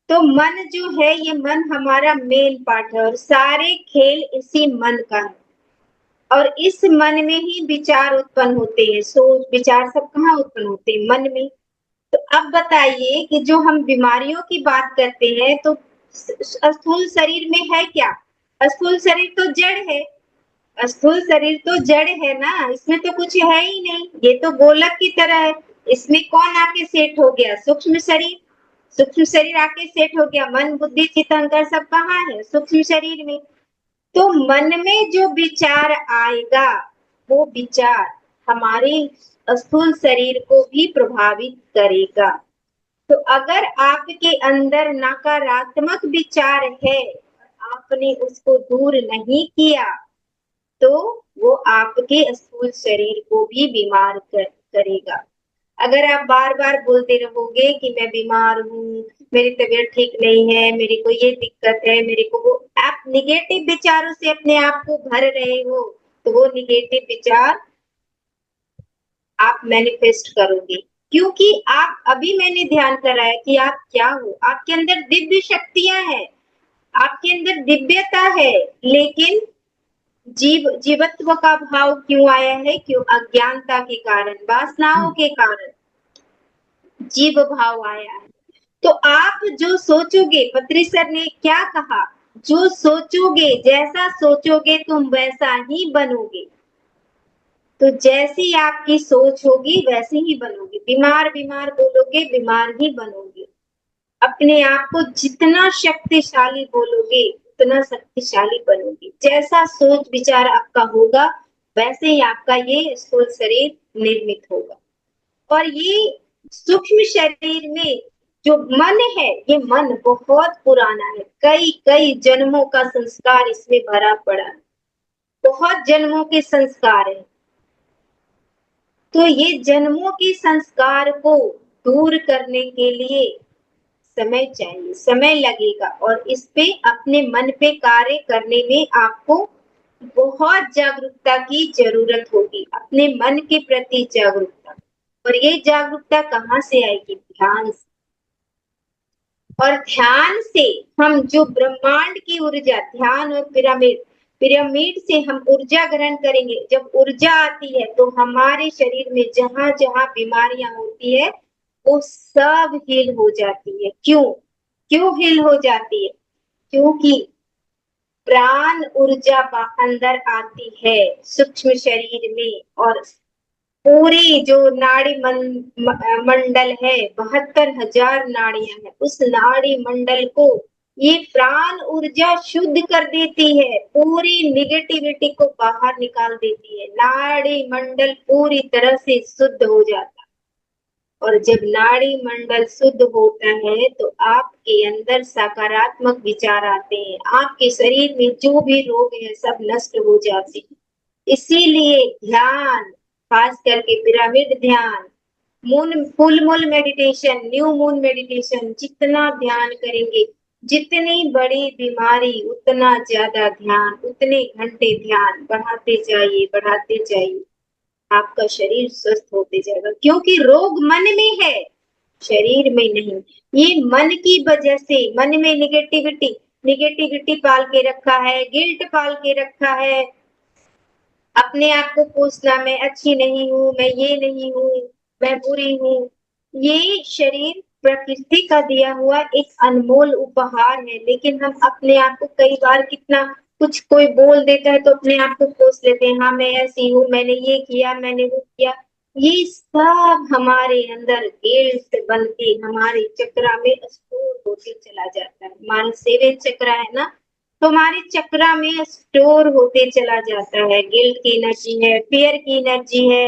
तो मन जो है, ये मन हमारा मेन पार्ट है, और सारे खेल इसी मन का है। और इस मन में ही विचार उत्पन्न होते हैं, सोच विचार सब कहाँ उत्पन्न होते हैं? मन में। तो अब बताइए कि जो हम बीमारियों की बात करते हैं तो स्थूल शरीर में है क्या? स्थूल शरीर तो जड़ है। स्थूल शरीर तो जड़ है ना, इसमें तो कुछ है ही नहीं, ये तो गोलक की तरह है। इसमें कौन आके सेट हो गया? सूक्ष्म शरीर। सूक्ष्म शरीर आके सेट हो गया। मन बुद्धि चित्त अहंकार सब कहाँ है? सूक्ष्म शरीर में। तो मन में जो विचार आएगा वो विचार हमारे स्थूल शरीर को भी प्रभावित करेगा। तो अगर आपके अंदर नकारात्मक विचार है, आपने उसको दूर नहीं किया, तो वो आपके स्थूल शरीर को भी बीमार करेगा। अगर आप बार बार बोलते रहोगे कि मैं बीमार हूँ, मेरी तबीयत ठीक नहीं है, मेरे को ये दिक्कत है, मेरे को वो, आप निगेटिव विचारों से अपने आप को भर रहे हो, तो वो निगेटिव विचार आप मैनिफेस्ट करोगे। क्योंकि आप, अभी मैंने ध्यान कराया कि आप क्या हो। आपके अंदर दिव्य शक्तियां हैं, आपके अंदर दिव्यता है, लेकिन जीवत्व का भाव क्यों आया है? क्यों? अज्ञानता के कारण, वासनाओं के कारण जीव भाव आया है। तो आप जो सोचोगे, पत्री सर ने क्या कहा, जो सोचोगे, जैसा सोचोगे तुम वैसा ही बनोगे। तो जैसी आपकी सोच होगी वैसे ही बनोगे। बीमार बीमार बोलोगे, बीमार ही बनोगे। अपने आप को जितना शक्तिशाली बोलोगे उतना शक्तिशाली बनोगे। जैसा सोच विचार आपका होगा वैसे ही आपका ये स्थूल शरीर निर्मित होगा। और ये सूक्ष्म शरीर में जो मन है, ये मन बहुत पुराना है, कई कई जन्मों का संस्कार इसमें भरा पड़ा है, बहुत जन्मों के संस्कार है। तो ये जन्मों के संस्कार को दूर करने के लिए समय चाहिए, समय लगेगा, और इस पे अपने मन पे कार्य करने में आपको बहुत जागरूकता की जरूरत होगी, अपने मन के प्रति जागरूकता। और ये जागरूकता कहाँ से आएगी? ध्यान से। और ध्यान से हम जो ब्रह्मांड की ऊर्जा, ध्यान और पिरामिड से हम ऊर्जा ग्रहण करेंगे। जब ऊर्जा आती है तो हमारे शरीर में जहां जहां बीमारियां होती है वो सब हील हो जाती है। क्यों? क्यों हील हो जाती है? क्योंकि प्राण ऊर्जा अंदर आती है सूक्ष्म शरीर में, और पूरी जो नाड़ी मंडल है, 72,000 नाड़ियां हैं, उस नाड़ी मंडल को ये प्राण ऊर्जा शुद्ध कर देती है, पूरी निगेटिविटी को बाहर निकाल देती है। नाड़ी मंडल पूरी तरह से शुद्ध हो जाता है। और जब नाड़ी मंडल शुद्ध होता है तो आपके अंदर सकारात्मक विचार आते हैं, आपके शरीर में जो भी रोग है सब नष्ट हो जाते हैं। इसीलिए ध्यान, खास करके पिरामिड ध्यान, full moon meditation, new moon meditation, जितना ध्यान करेंगे, जितनी बड़ी बीमारी उतना ज्यादा ध्यान, उतने घंटे ध्यान बढ़ाते जाइए, बढ़ाते जाइए, आपका शरीर स्वस्थ होते जाएगा। क्योंकि रोग मन में है, शरीर में नहीं। ये मन की वजह से, मन में निगेटिविटी पाल के रखा है, गिल्ट पाल के रखा है, अपने आप को पूछना मैं अच्छी नहीं हूँ, मैं ये नहीं हूँ, मैं बुरी हूँ। ये शरीर प्रकृति का दिया हुआ एक अनमोल उपहार है, लेकिन हम अपने आप को कई बार कितना कुछ, कोई बोल देता है तो अपने आप को कोस लेते हैं, हाँ मैं ऐसी हूँ, मैंने ये किया, मैंने वो किया। ये सब हमारे अंदर गिल्ट बन के हमारे चक्रा में स्टोर होते चला जाता है। मान सेवे चक्रा है ना, तो हमारे चक्रा में स्टोर होते चला जाता है। गिल्ट की एनर्जी है, फियर की एनर्जी है,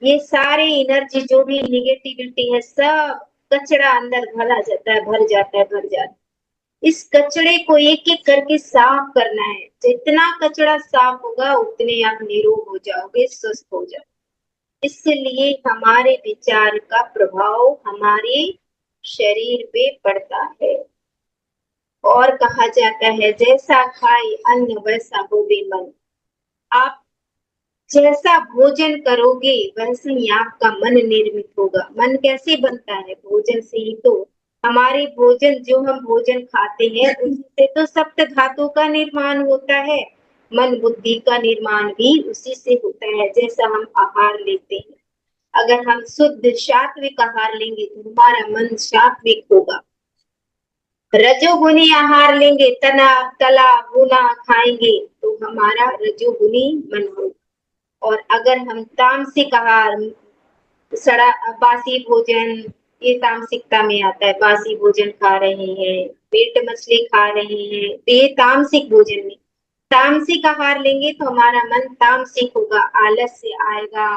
ये सारे एनर्जी जो भी निगेटिविटी है सब कचरा अंदर भरा जाता है, भर जाता है, भर जाता है। इस कचड़े को एक एक करके साफ करना है। जितना कचड़ा साफ होगा उतने आप निरोग हो जाओगे, स्वस्थ हो जाओगे। इसलिए हमारे विचार का प्रभाव हमारे शरीर पे पड़ता है। और कहा जाता है जैसा खाए अन्न वैसा होवे मन। आप जैसा भोजन करोगे वैसे ही आपका मन निर्मित होगा। मन कैसे बनता है? भोजन से ही तो। हमारे भोजन, जो हम भोजन खाते हैं उससे तो सप्त धातु का निर्माण होता है, मन बुद्धि का निर्माण भी उसी से होता है, जैसा हम आहार लेते हैं। अगर हम शुद्ध सात्विक आहार लेंगे तो हमारा मन सात्विक होगा। रजोगुनी आहार लेंगे, तला भुना खाएंगे तो हमारा रजोगुनी मन होगा। और अगर हम तामसिक आहार, सड़ा बासी भोजन, ये तामसिकता में आता है। बासी भोजन खा रहे हैं, मीट मछली खा रहे हैं, तो ये तामसिक भोजन में। तामसिक आहार लेंगे तो हमारा मन तामसिक होगा, आलस्य आएगा,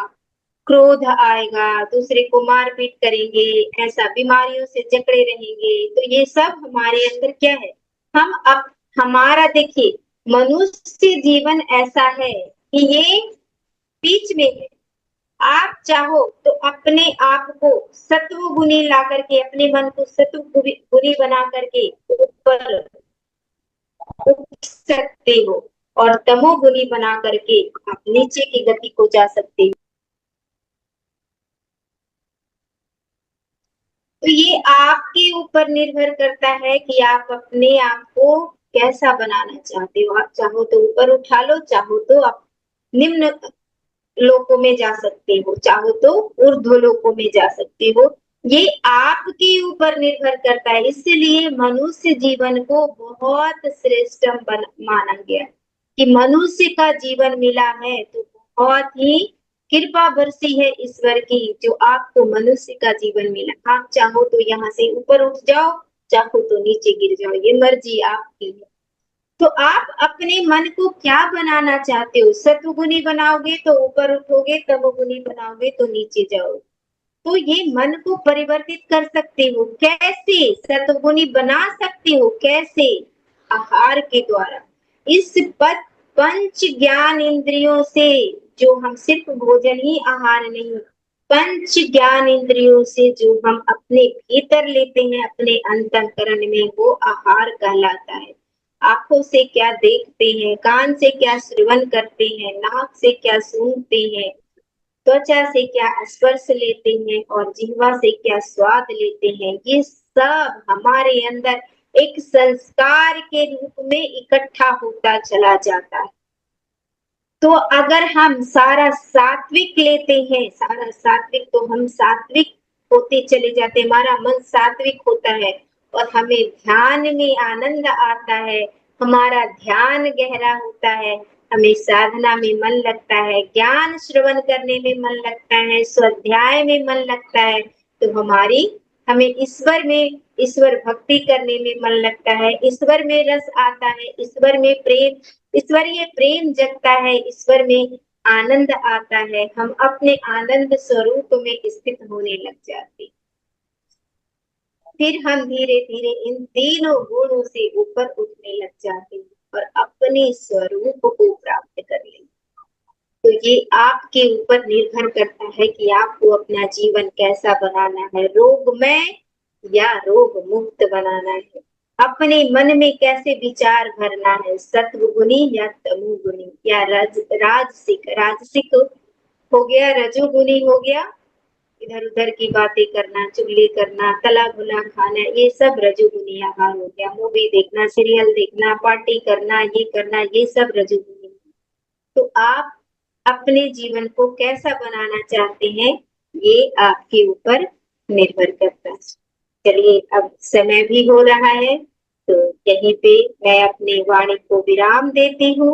क्रोध आएगा, दूसरे को मारपीट करेंगे, ऐसा बीमारियों से जकड़े रहेंगे। तो ये सब हमारे अंदर क्या है, हम अब हमारा देखिए, मनुष्य जीवन ऐसा है कि ये बीच में है। आप चाहो तो अपने आप को सत्व गुणी ला करके, अपने मन को सत्व गुणी बना करके ऊपर उठ सकते हो, और तमोगुणी बना करके आप नीचे की गति को जा सकते हो। तो ये आपके ऊपर निर्भर करता है कि आप अपने आप को कैसा बनाना चाहते हो। आप चाहो तो ऊपर उठा लो, चाहो तो आप निम्न लोकों में जा सकते हो, चाहो तो ऊर्ध्व लोकों में जा सकते हो। ये आपके ऊपर निर्भर करता है। इसलिए मनुष्य जीवन को बहुत श्रेष्ठ माना गया कि मनुष्य का जीवन मिला है तो बहुत ही कृपा बरसी है ईश्वर की, जो आपको मनुष्य का जीवन मिला। आप चाहो तो यहाँ से ऊपर उठ जाओ, चाहो तो नीचे गिर जाओ, ये मर्जी आपकी है। तो आप अपने मन को क्या बनाना चाहते हो? सत्वगुणी बनाओगे तो ऊपर उठोगे, तमोगुणी बनाओगे तो नीचे जाओगे। तो ये मन को परिवर्तित कर सकते हो। कैसे सत्वगुणी बना सकते हो? कैसे? आहार के द्वारा। इस पंच ज्ञान इंद्रियों से, जो हम सिर्फ भोजन ही आहार नहीं, पंच ज्ञान इंद्रियों से जो हम अपने भीतर लेते हैं, अपने अंतःकरण में, वो आहार कहलाता है। आंखों से क्या देखते हैं, कान से क्या श्रवण करते हैं, नाक से क्या सूंघते हैं, त्वचा से क्या स्पर्श लेते हैं, और जिह्वा से क्या स्वाद लेते हैं, ये सब हमारे अंदर एक संस्कार के रूप में इकट्ठा होता चला जाता है। तो अगर हम सारा सात्विक लेते हैं, सारा सात्विक, तो हम सात्विक होते चले जाते हैं, हमारा मन सात्विक होता है और हमें ध्यान में आनंद आता है, हमारा ध्यान गहरा होता है, हमें साधना में मन लगता है, ज्ञान श्रवण करने में मन लगता है, स्वाध्याय में मन लगता है। तो हमें ईश्वर भक्ति करने में मन लगता है, ईश्वर में रस आता है, ईश्वर में प्रेम, ईश्वरीय प्रेम जगता है, ईश्वर में आनंद आता है। हम अपने आनंद स्वरूप में स्थित होने लग जाते, फिर हम धीरे धीरे इन तीनों गुणों से ऊपर उठने लग जाते हैं और अपने स्वरूप को प्राप्त कर लेते। तो ये आपके ऊपर निर्भर करता है कि आपको अपना जीवन कैसा बनाना है, रोगमय या रोग मुक्त बनाना है। अपने मन में कैसे विचार भरना है, सत्व गुणी या तमोगुणी, या राजसिक हो गया, रजोगुणी हो गया, इधर उधर की बातें करना, चुगली करना, तला भुना खाना, ये सब रजोगुनी आहार हो गया। मूवी देखना, सीरियल देखना, पार्टी करना, ये सब रजोगुनी। तो आप अपने जीवन को कैसा बनाना चाहते हैं, ये आपके ऊपर निर्भर करता है। चलिए, अब समय भी हो रहा है, तो यहीं पे मैं अपनी वाणी को विराम देती हूँ।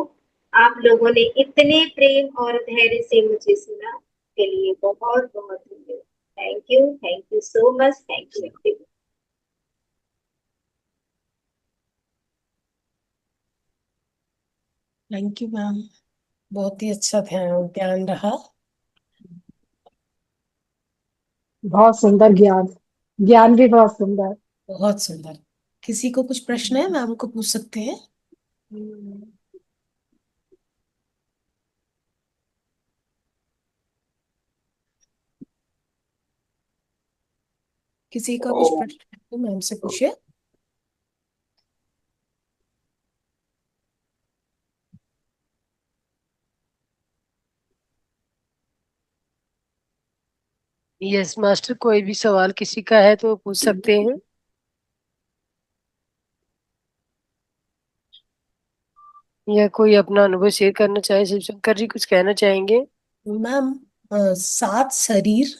आप लोगों ने इतने प्रेम और धैर्य से मुझे सुना, के लिए बहुत बहुत धन्यवाद। Thank you so much, thank you.
Thank you ma'am, बहुत ही अच्छा ध्यान ज्ञान रहा।
बहुत सुंदर ज्ञान, ज्ञान भी बहुत सुंदर।
बहुत सुंदर। किसी को कुछ प्रश्न है, मैम को पूछ सकते हैं। किसी का कुछ प्रश्न है तो मैम से पूछिए।
यस मास्टर, कोई भी सवाल किसी का है तो पूछ सकते हैं। या कोई अपना अनुभव शेयर करना चाहे, शिव शंकर जी कुछ कहना चाहेंगे?
मैम सात शरीर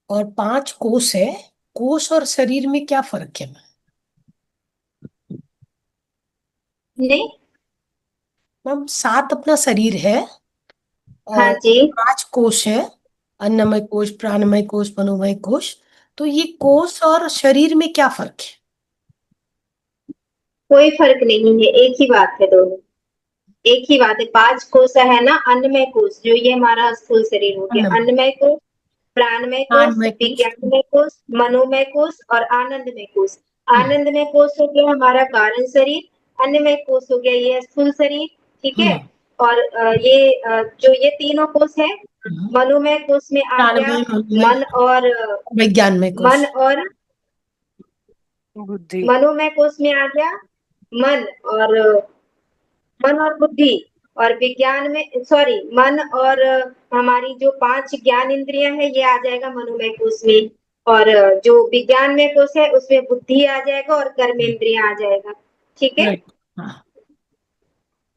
और पांच कोश है। कोश और शरीर में क्या फर्क है?
नहीं।
मैम सात अपना शरीर है
हाँ
और
जी।
पांच कोश है। अन्नमय कोश, प्राणमय कोश, मनोमय कोश। तो ये कोश और शरीर में क्या फर्क है?
कोई फर्क नहीं है, एक ही बात है दोनों। एक ही बात है। पांच कोश है ना, अन्नमय कोश जो ये हमारा स्थूल शरीर हो गया,
अन्नमय,
अन्नमय कोश, प्राणमय कोश,
प्राणमय कोश।
विज्ञानमय कोश, मनोमय कोश और आनंदमय कोश।
हम्म
आनंदमय कोश हो गया हमारा कारण शरीर, अन्नमय कोश हो गया ये स्थूल शरीर। ठीक है।
हम्म
और जो ये तीनों कोश है,
हम्म।
मनोमय कोश में आ गया
प्राणमय, मनोमय,
मन और
विज्ञानमय कोश।
मन और
बुद्धि।
मनोमय कोश में आ गया मन और बुद्धि। और विज्ञान में सॉरी मन और हमारी जो पांच ज्ञान इंद्रियां है ये आ जाएगा मनोमय कोश में। और जो विज्ञान में कोश है उसमें बुद्धि आ जाएगा और कर्मेंद्रिय आ जाएगा। ठीक है।
राइट। हाँ।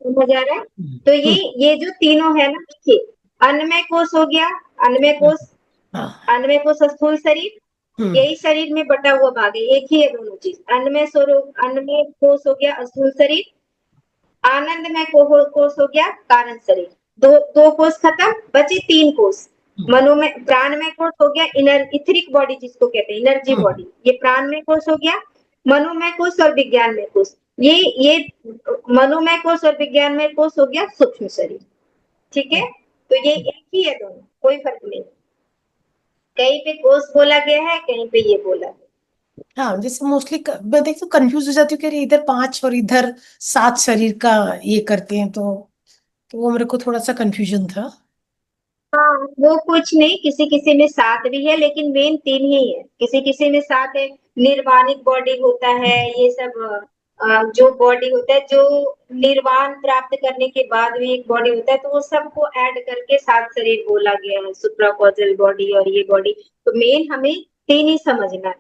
समझ आ रहा है।
हम्म
तो
हम्म
ये जो तीनों है ना, देखिए, अन्नमय कोश हो गया, अन्नमय
हम्म,
कोश,
हाँ।
अन्नमय कोश स्थूल शरीर,
हम्म
यही शरीर में बटा हुआ भाग है, एक ही है दोनों चीज। अन्नमय स्वरूप अन्नमय कोश हो गया स्थूल शरीर, आनंदमय कोश हो गया कारण शरीर। दो दो कोश खत्म, बचे तीन कोश।
हम्म
मनोमय प्राणमय कोश हो गया इथरिक बॉडी जिसको कहते हैं, एनर्जी
हम्म,
बॉडी, ये प्राणमय कोश हो गया। मनोमय कोश और विज्ञानमय कोश, ये मनोमय कोश और विज्ञानमय कोश हो गया सूक्ष्म शरीर। ठीक है।
right।
तो ये एक ही है दोनों, कोई फर्क नहीं। कहीं पे कोश बोला गया है, कहीं पे ये बोला है।
हाँ, जैसे मोस्टली मैं देखती हूँ, कंफ्यूज हो जाती हूँ कि अरे इधर पांच और इधर सात शरीर का ये करते हैं, तो वो मेरे को थोड़ा सा कंफ्यूजन था।
हाँ, वो कुछ नहीं, किसी किसी में सात भी है लेकिन मेन तीन ही है। किसी किसी में सात है, निर्वाणिक बॉडी होता है, ये सब जो बॉडी होता है, जो निर्वाण प्राप्त करने के बाद भी एक बॉडी होता है, तो वो सबको ऐड करके सात शरीर बोला गया है, सुप्राकॉजल बॉडी और ये बॉडी। तो मेन हमें तीन ही समझना है।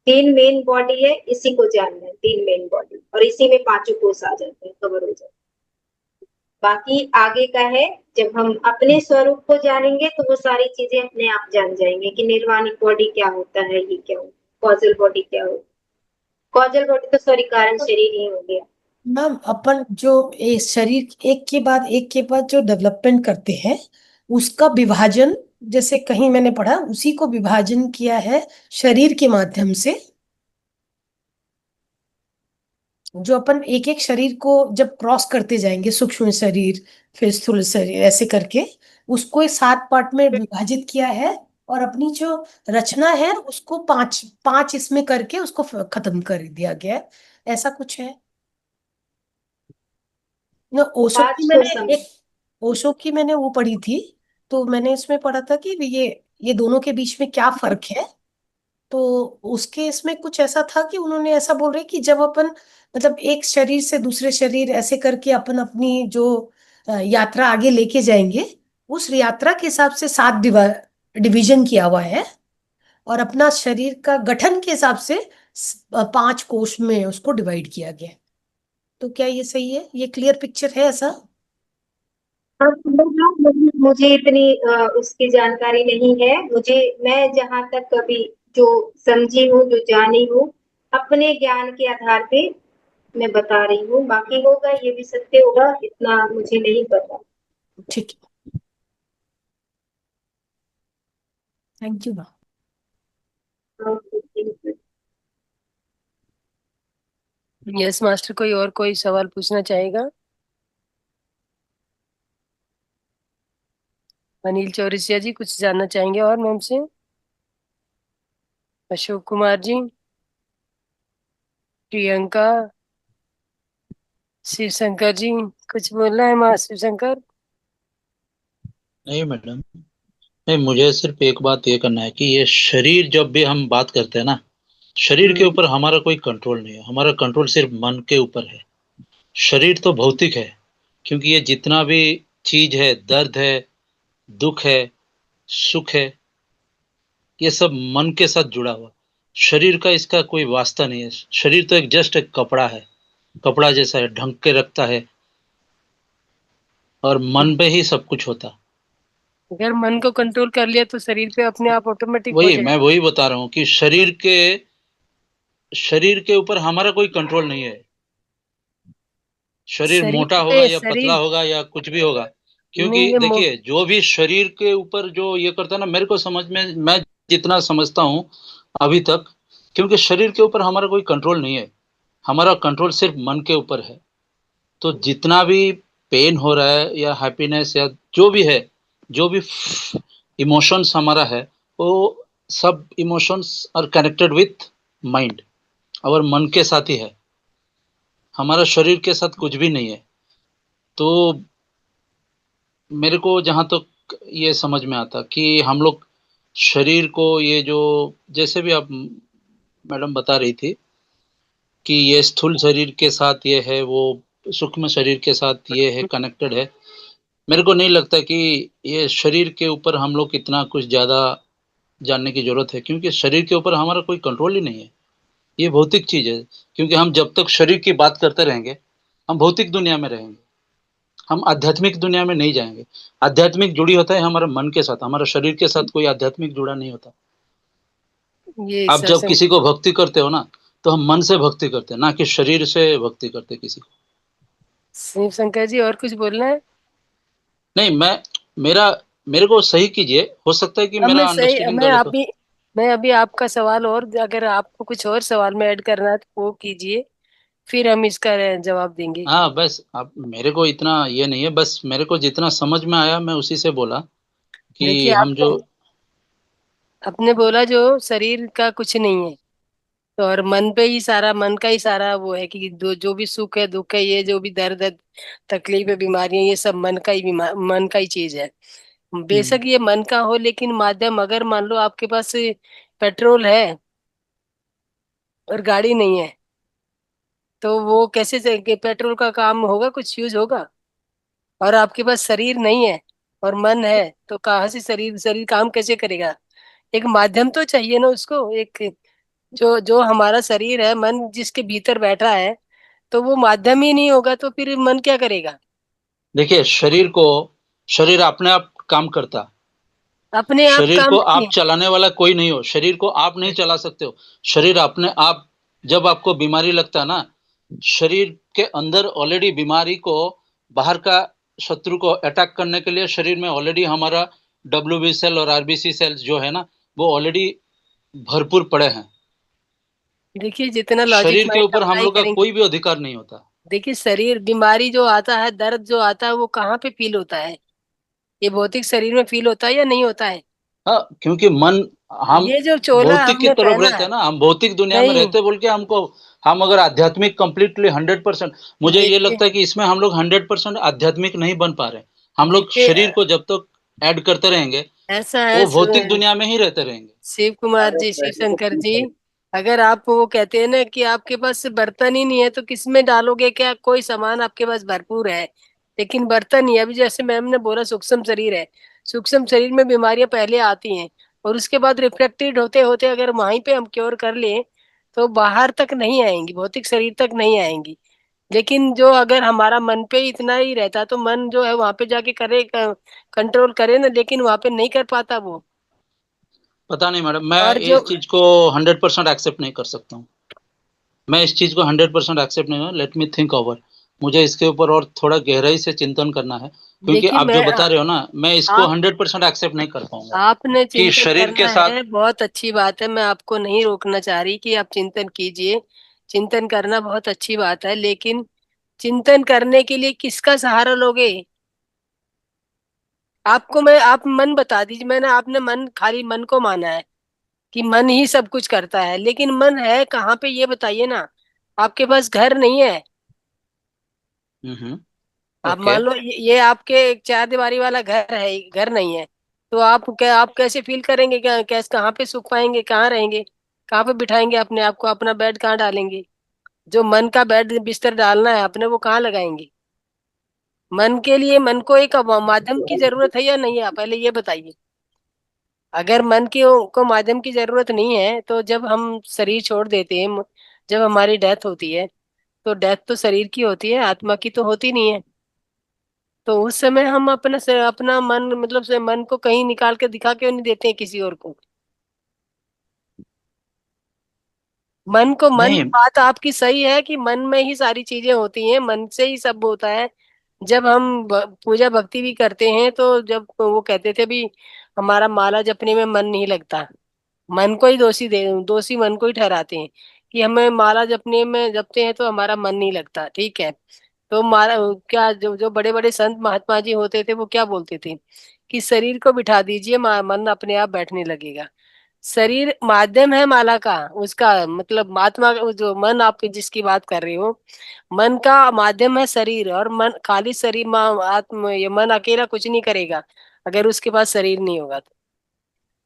तीन मेन बॉडी है, इसी को जानना है, तीन मेन बॉडी, और इसी में पांचों कोष आ जाते हैं, कवर हो जाते हैं। बाकी आगे का है, जब हम अपने स्वरूप को जानेंगे तो वो सारी चीजें अपने आप जान जाएंगे कि निर्वाणिक बॉडी क्या होता है, ये क्या होता है, कॉजल बॉडी क्या होता है। कॉजल बॉडी तो सॉरी कारण शरीर ही हो गया।
मैम अपन जो ये शरीर एक के बाद जो डेवलपमेंट करते हैं, उसका विभाजन, जैसे कहीं मैंने पढ़ा, उसी को विभाजन किया है शरीर के माध्यम से। जो अपन एक एक शरीर को जब क्रॉस करते जाएंगे, सूक्ष्म शरीर, फिर स्थूल शरीर, ऐसे करके उसको इस सात पार्ट में विभाजित किया है। और अपनी जो रचना है उसको पांच पांच इसमें करके उसको खत्म कर दिया गया है। ऐसा कुछ है ना। ओशो
आज
की
को
मैंने
समझ।
एक ओशो की मैंने वो पढ़ी थी। तो मैंने इसमें पढ़ा था कि ये दोनों के बीच में क्या फर्क है। तो उसके इसमें कुछ ऐसा था कि उन्होंने ऐसा बोल रहे कि जब अपन मतलब एक शरीर से दूसरे शरीर ऐसे करके अपन अपनी जो यात्रा आगे लेके जाएंगे, उस यात्रा के हिसाब से सात डिवीजन किया हुआ है। और अपना शरीर का गठन के हिसाब से पांच कोष में उसको डिवाइड किया गया है। तो क्या ये सही है? ये क्लियर पिक्चर है ऐसा?
हाँ, मुझे इतनी उसकी जानकारी नहीं है। मैं जहां तक कभी जो समझी हूँ, जो जानी हूँ, अपने ज्ञान के आधार पे मैं बता रही हूँ। बाकी होगा, ये भी सत्य होगा, इतना मुझे नहीं पता।
ठीक है। Thank you.
यस मास्टर, कोई और कोई सवाल पूछना चाहेगा? अनिल चौरसिया जी कुछ जानना चाहेंगे और मैम से? अशोक कुमार जी, प्रियंका, शिव शंकर जी, कुछ बोलना है माँ शिव शंकर?
नहीं मैडम, नहीं, मुझे सिर्फ एक बात ये करना है कि ये शरीर जब भी हम बात करते हैं ना, शरीर के ऊपर हमारा कोई कंट्रोल नहीं है। हमारा कंट्रोल सिर्फ मन के ऊपर है। शरीर तो भौतिक है, क्योंकि ये जितना भी चीज है, दर्द है, दुख है, सुख है, ये सब मन के साथ जुड़ा हुआ। शरीर का इसका कोई वास्ता नहीं है। शरीर तो एक जस्ट एक कपड़ा है, कपड़ा जैसा है, ढंक के रखता है, और मन पे ही सब कुछ होता।
अगर मन को कंट्रोल कर लिया तो शरीर पे अपने आप ऑटोमेटिक हो
मैं
जाएगा।
वही बता रहा हूँ कि शरीर के ऊपर हमारा कोई कंट्रोल नहीं है। शरीर मोटा
शरीर
होगा
पे
या पतला
शरीर
होगा या कुछ भी होगा, क्योंकि
नहीं ये
देखिए जो भी शरीर के ऊपर जो ये करता है ना, मेरे को समझ में, मैं जितना समझता हूँ अभी तक, क्योंकि शरीर के ऊपर हमारा कोई कंट्रोल नहीं है, हमारा कंट्रोल सिर्फ मन के ऊपर है। तो जितना भी पेन हो रहा है या हैप्पीनेस या जो भी है, जो भी इमोशंस हमारा है, वो सब emotions are connected with mind, और मन के साथ ही है, हमारा शरीर के साथ कुछ भी नहीं है। तो मेरे को जहाँ तक ये समझ में आता कि हम लोग शरीर को, ये जो जैसे भी आप मैडम बता रही थी कि ये स्थूल शरीर के साथ ये है, वो सूक्ष्म शरीर के साथ ये है, कनेक्टेड है। मेरे को नहीं लगता कि ये शरीर के ऊपर हम लोग इतना कुछ ज़्यादा जानने की जरूरत है, क्योंकि शरीर के ऊपर हमारा कोई कंट्रोल ही नहीं है। ये भौतिक चीज़ है, क्योंकि हम जब तक शरीर की बात करते रहेंगे हम भौतिक दुनिया में रहेंगे, हम आध्यात्मिक दुनिया में नहीं जाएंगे। आध्यात्मिक जुड़ी होता है हमारे मन के साथ, हमारा शरीर के साथ कोई आध्यात्मिक जुड़ा नहीं होता।
ये
आप जब
सत्संग
किसी को भक्ति करते हो ना, तो हम मन से भक्ति करते हैं, ना कि शरीर से भक्ति करते किसी को।
शिव शंकर जी और कुछ बोलना है?
नहीं, मेरा मेरे को सही कीजिए, हो सकता है कि
अब
मेरा
मैं सही
अंडरस्टैंडिंग गलत हो।
मैं अभी आपका सवाल, और अगर आपको कुछ और सवाल में ऐड करना है तो वो कीजिए, फिर हम इसका जवाब देंगे।
हाँ, बस आप, मेरे को इतना ये नहीं है, बस मेरे को जितना समझ में आया मैं उसी से बोला
देखिए
कि हम जो।
आपने बोला जो शरीर का कुछ नहीं है, तो और मन पे ही सारा, मन का ही सारा वो है कि जो भी सुख है दुख है, ये जो भी दर्द है तकलीफ है बीमारियां, ये सब मन का ही मन का ही चीज है।
हम्म,
बेशक ये मन का हो, लेकिन माध्यम, अगर मान लो आपके पास पेट्रोल है और गाड़ी नहीं है, तो वो कैसे कि पेट्रोल का काम होगा, कुछ यूज होगा? और आपके पास शरीर नहीं है और मन है, तो कहाँ से शरीर शरीर काम कैसे करेगा? एक माध्यम तो चाहिए ना उसको, एक जो जो हमारा शरीर है, मन जिसके भीतर बैठा है, तो वो माध्यम ही नहीं होगा तो फिर मन क्या करेगा?
देखिए, शरीर अपने आप काम करता।
अपने आप
शरीर
काम
को
नहीं
आप
है।
चलाने वाला कोई नहीं हो, शरीर को आप नहीं चला सकते हो। शरीर अपने आप, जब आपको बीमारी लगता है ना, शरीर के अंदर ऑलरेडी बीमारी को, बाहर का शत्रु को अटैक करने के लिए शरीर में ऑलरेडी हमारा डब्ल्यूबी सेल और आरबीसी सेल्स जो है ना, वो ऑलरेडी भरपूर पड़े हैं।
देखिए जितना लॉजिक
शरीर के
माइंड
ऊपर हम
अप्लाई
लोग का
करेंगे,
कोई भी अधिकार नहीं होता।
देखिए शरीर, बीमारी जो आता है, दर्द जो आता है, वो कहाँ पे फील होता है? ये भौतिक शरीर में फील होता है या नहीं होता है?
हाँ, क्योंकि मन, हम
ये जो चोला
भौतिक की
हमने
तरफ
पहना
रहते
है,
हैं ना, हम भौतिक दुनिया में
नहीं,
रहते बोल के हमको, हम अगर आध्यात्मिक कंप्लीटली 100%, मुझे ये
देखिए
लगता है कि इसमें हम लोग 100% आध्यात्मिक नहीं बन पा रहे। हम लोग
देखिए
शरीर को जब तक ऐड करते रहेंगे,
ऐसा है
वो भौतिक दुनिया में ही रहते रहेंगे।
शिव कुमार जी, शिव शंकर जी, अगर आप वो कहते हैं ना कि आपके पास बर्तन ही नहीं है, तो किस में डालोगे? क्या कोई सामान आपके पास भरपूर है, लेकिन बर्तन ही है। अभी जैसे मैम ने बोला सूक्ष्म शरीर है, सूक्ष्म शरीर में बीमारियां पहले आती हैं और उसके बाद रिफ्लेक्टेड होते होते अगर वहीं पे हम क्योर कर लें तो बाहर तक नहीं आएंगी, भौतिक शरीर तक नहीं आएंगी। लेकिन जो अगर हमारा मन पे इतना ही रहता तो मन जो है वहां पे जाके करे, कंट्रोल करे ना, लेकिन वहां पे नहीं कर पाता वो।
पता नहीं मैडम, मैं
और जो
इस चीज को 100% एक्सेप्ट नहीं कर सकता हूँ। मैं इस चीज को 100% एक्सेप्ट नहीं हूँ, लेट मी थिंक ओवर। मुझे इसके ऊपर और थोड़ा गहराई से चिंतन करना है, क्योंकि
देखिए
आप
मैं
जो बता रहे हो ना, मैं इसको
आप
100% एक्सेप्ट नहीं कर पाऊंगा
आपने
कि
चिंतन
शरीर के
करना
साथ।
है, बहुत अच्छी बात है, मैं आपको नहीं रोकना चाह रही कि आप चिंतन कीजिए। चिंतन करना बहुत अच्छी बात है, लेकिन चिंतन करने के लिए किसका सहारा लोगे? आपको मैं, आप मन बता दीजिए। मैंने, आपने मन, खाली मन को माना है कि मन ही सब कुछ करता है, लेकिन मन है कहाँ पे ये बताइए ना। आपके पास घर नहीं है,
हम्म।
आप
ओके।
मान लो ये आपके एक चार दीवारी वाला घर है, घर नहीं है, तो आप कैसे फील करेंगे? क्या, कैसे, कहाँ पे सुख पाएंगे? कहाँ रहेंगे? कहाँ पे बिठाएंगे अपने आप को? अपना बेड कहाँ डालेंगे? जो मन का बेड बिस्तर डालना है अपने, वो कहाँ लगाएंगे? मन के लिए मन को एक माध्यम की जरूरत है या नहीं है, पहले ये बताइए। अगर मन को माध्यम की जरूरत नहीं है, तो जब हम शरीर छोड़ देते हैं, जब हमारी डेथ होती है, तो डेथ तो शरीर की होती है, आत्मा की तो होती नहीं है। तो उस समय हम अपना से अपना मन मतलब से मन को कहीं निकाल के दिखा क्यों नहीं देते हैं किसी और को? मन को, मन
नहीं
बात आपकी सही है कि मन में ही सारी चीजें होती हैं, मन से ही सब होता है। जब हम पूजा भक्ति भी करते हैं तो जब वो कहते थे भी हमारा माला जपने में मन नहीं लगता, मन को ही दोषी मन को ही ठहराते हैं कि हमें माला जपने में जपते हैं तो हमारा मन नहीं लगता। ठीक है, तो माला क्या जो जो बड़े बड़े संत महात्मा जी होते थे वो क्या बोलते थे कि शरीर को बिठा दीजिए, मन अपने आप बैठने लगेगा। शरीर माध्यम है माला का, उसका मतलब महात्मा जो मन आप जिसकी बात कर रहे हो, मन का माध्यम है शरीर, और मन खाली शरीर आत्म ये मन अकेला कुछ नहीं करेगा अगर उसके पास शरीर नहीं होगा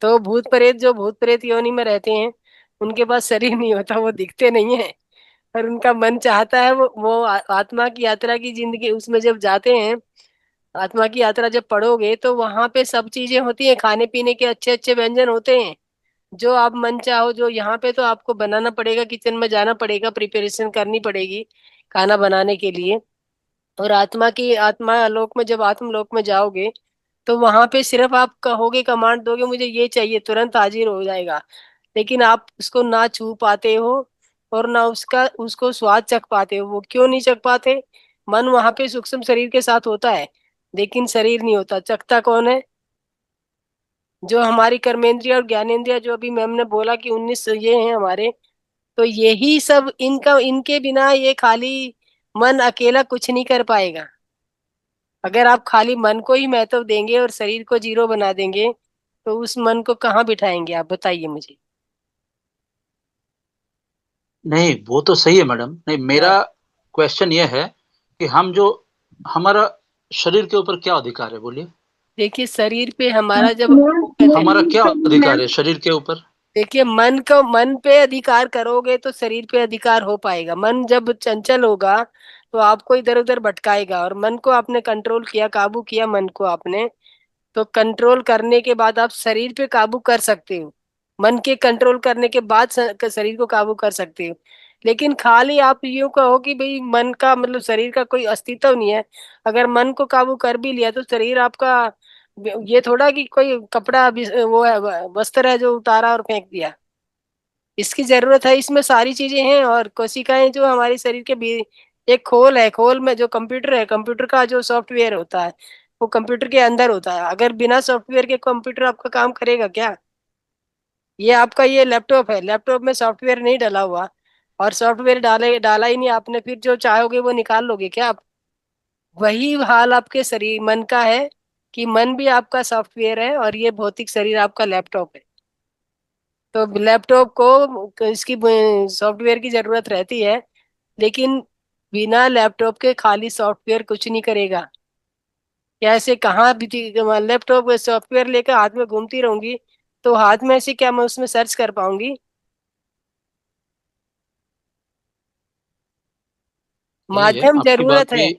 तो भूत प्रेत जो भूत प्रेत योनि में रहते हैं उनके पास शरीर नहीं होता, वो दिखते नहीं है, और उनका मन चाहता है वो आत्मा की यात्रा की जिंदगी उसमें जब जाते हैं, आत्मा की यात्रा जब पढ़ोगे तो वहां पे सब चीजें होती हैं, खाने पीने के अच्छे अच्छे व्यंजन होते हैं, जो आप मन चाहो जो यहाँ पे तो आपको बनाना पड़ेगा, किचन में जाना पड़ेगा, प्रिपरेशन करनी पड़ेगी खाना बनाने के लिए। और आत्मा आलोक में जब आत्मलोक में जाओगे तो वहां पे सिर्फ आप कहोगे, कमांड दोगे मुझे ये चाहिए, तुरंत हाजिर हो जाएगा। लेकिन आप उसको ना छू पाते हो और ना उसको स्वाद चख पाते हो। वो क्यों नहीं चख पाते? मन वहां पे सूक्ष्म शरीर के साथ होता है लेकिन शरीर नहीं होता। चखता कौन है? जो हमारी कर्मेंद्रिय और ज्ञानेंद्रिय, जो अभी मैम ने बोला कि 19 ये हैं हमारे, तो यही सब इनका, इनके बिना ये खाली मन अकेला कुछ नहीं कर पाएगा। अगर आप खाली मन को ही महत्व देंगे और शरीर को जीरो बना देंगे तो उस मन को कहाँ बिठाएंगे आप बताइए मुझे।
नहीं, वो तो सही है मैडम। नहीं,
हाँ,
मेरा क्वेश्चन ये है कि हम जो हमारा शरीर के ऊपर क्या अधिकार है, बोलिए।
देखिए शरीर पे हमारा जब
मैम
वो कहते हैं,
हमारा क्या
मैम
अधिकार है शरीर के ऊपर?
देखिए मन पे अधिकार करोगे तो शरीर पे अधिकार हो पाएगा। मन जब चंचल होगा तो आपको इधर उधर भटकाएगा, और मन को आपने कंट्रोल किया, काबू किया मन को आपने, तो कंट्रोल करने के बाद आप शरीर पे काबू कर सकते हो। मन के कंट्रोल करने के बाद शरीर को काबू कर सकते हो। लेकिन खाली आप यूं कहो कि भाई मन का मतलब शरीर का कोई अस्तित्व नहीं है, अगर मन को काबू कर भी लिया तो शरीर आपका ये थोड़ा कि कोई कपड़ा वो है, वस्त्र है जो उतारा और फेंक दिया। इसकी जरूरत है, इसमें सारी चीजें हैं। और कोशिकाएं जो हमारे शरीर के भी एक खोल है, खोल में जो कंप्यूटर है, कंप्यूटर का जो सॉफ्टवेयर होता है वो कंप्यूटर के अंदर होता है। अगर बिना सॉफ्टवेयर के कंप्यूटर आपका काम करेगा क्या? ये आपका ये लैपटॉप है, लैपटॉप में सॉफ्टवेयर नहीं डाला हुआ, और सॉफ्टवेयर डाला ही नहीं आपने, फिर जो चाहोगे वो निकाल लोगे क्या आप? वही हाल आपके शरीर मन का है कि मन भी आपका सॉफ्टवेयर है और ये भौतिक शरीर आपका लैपटॉप है। तो लैपटॉप को इसकी सॉफ्टवेयर की जरूरत रहती है, लेकिन बिना लैपटॉप के खाली सॉफ्टवेयर कुछ नहीं करेगा। कैसे कहाँ भी लैपटॉप सॉफ्टवेयर लेकर हाथ में घूमती रहूंगी तो हाथ में ऐसे क्या मैं उसमें सर्च कर पाऊंगी?
सही है,
माध्यम जरूरत है,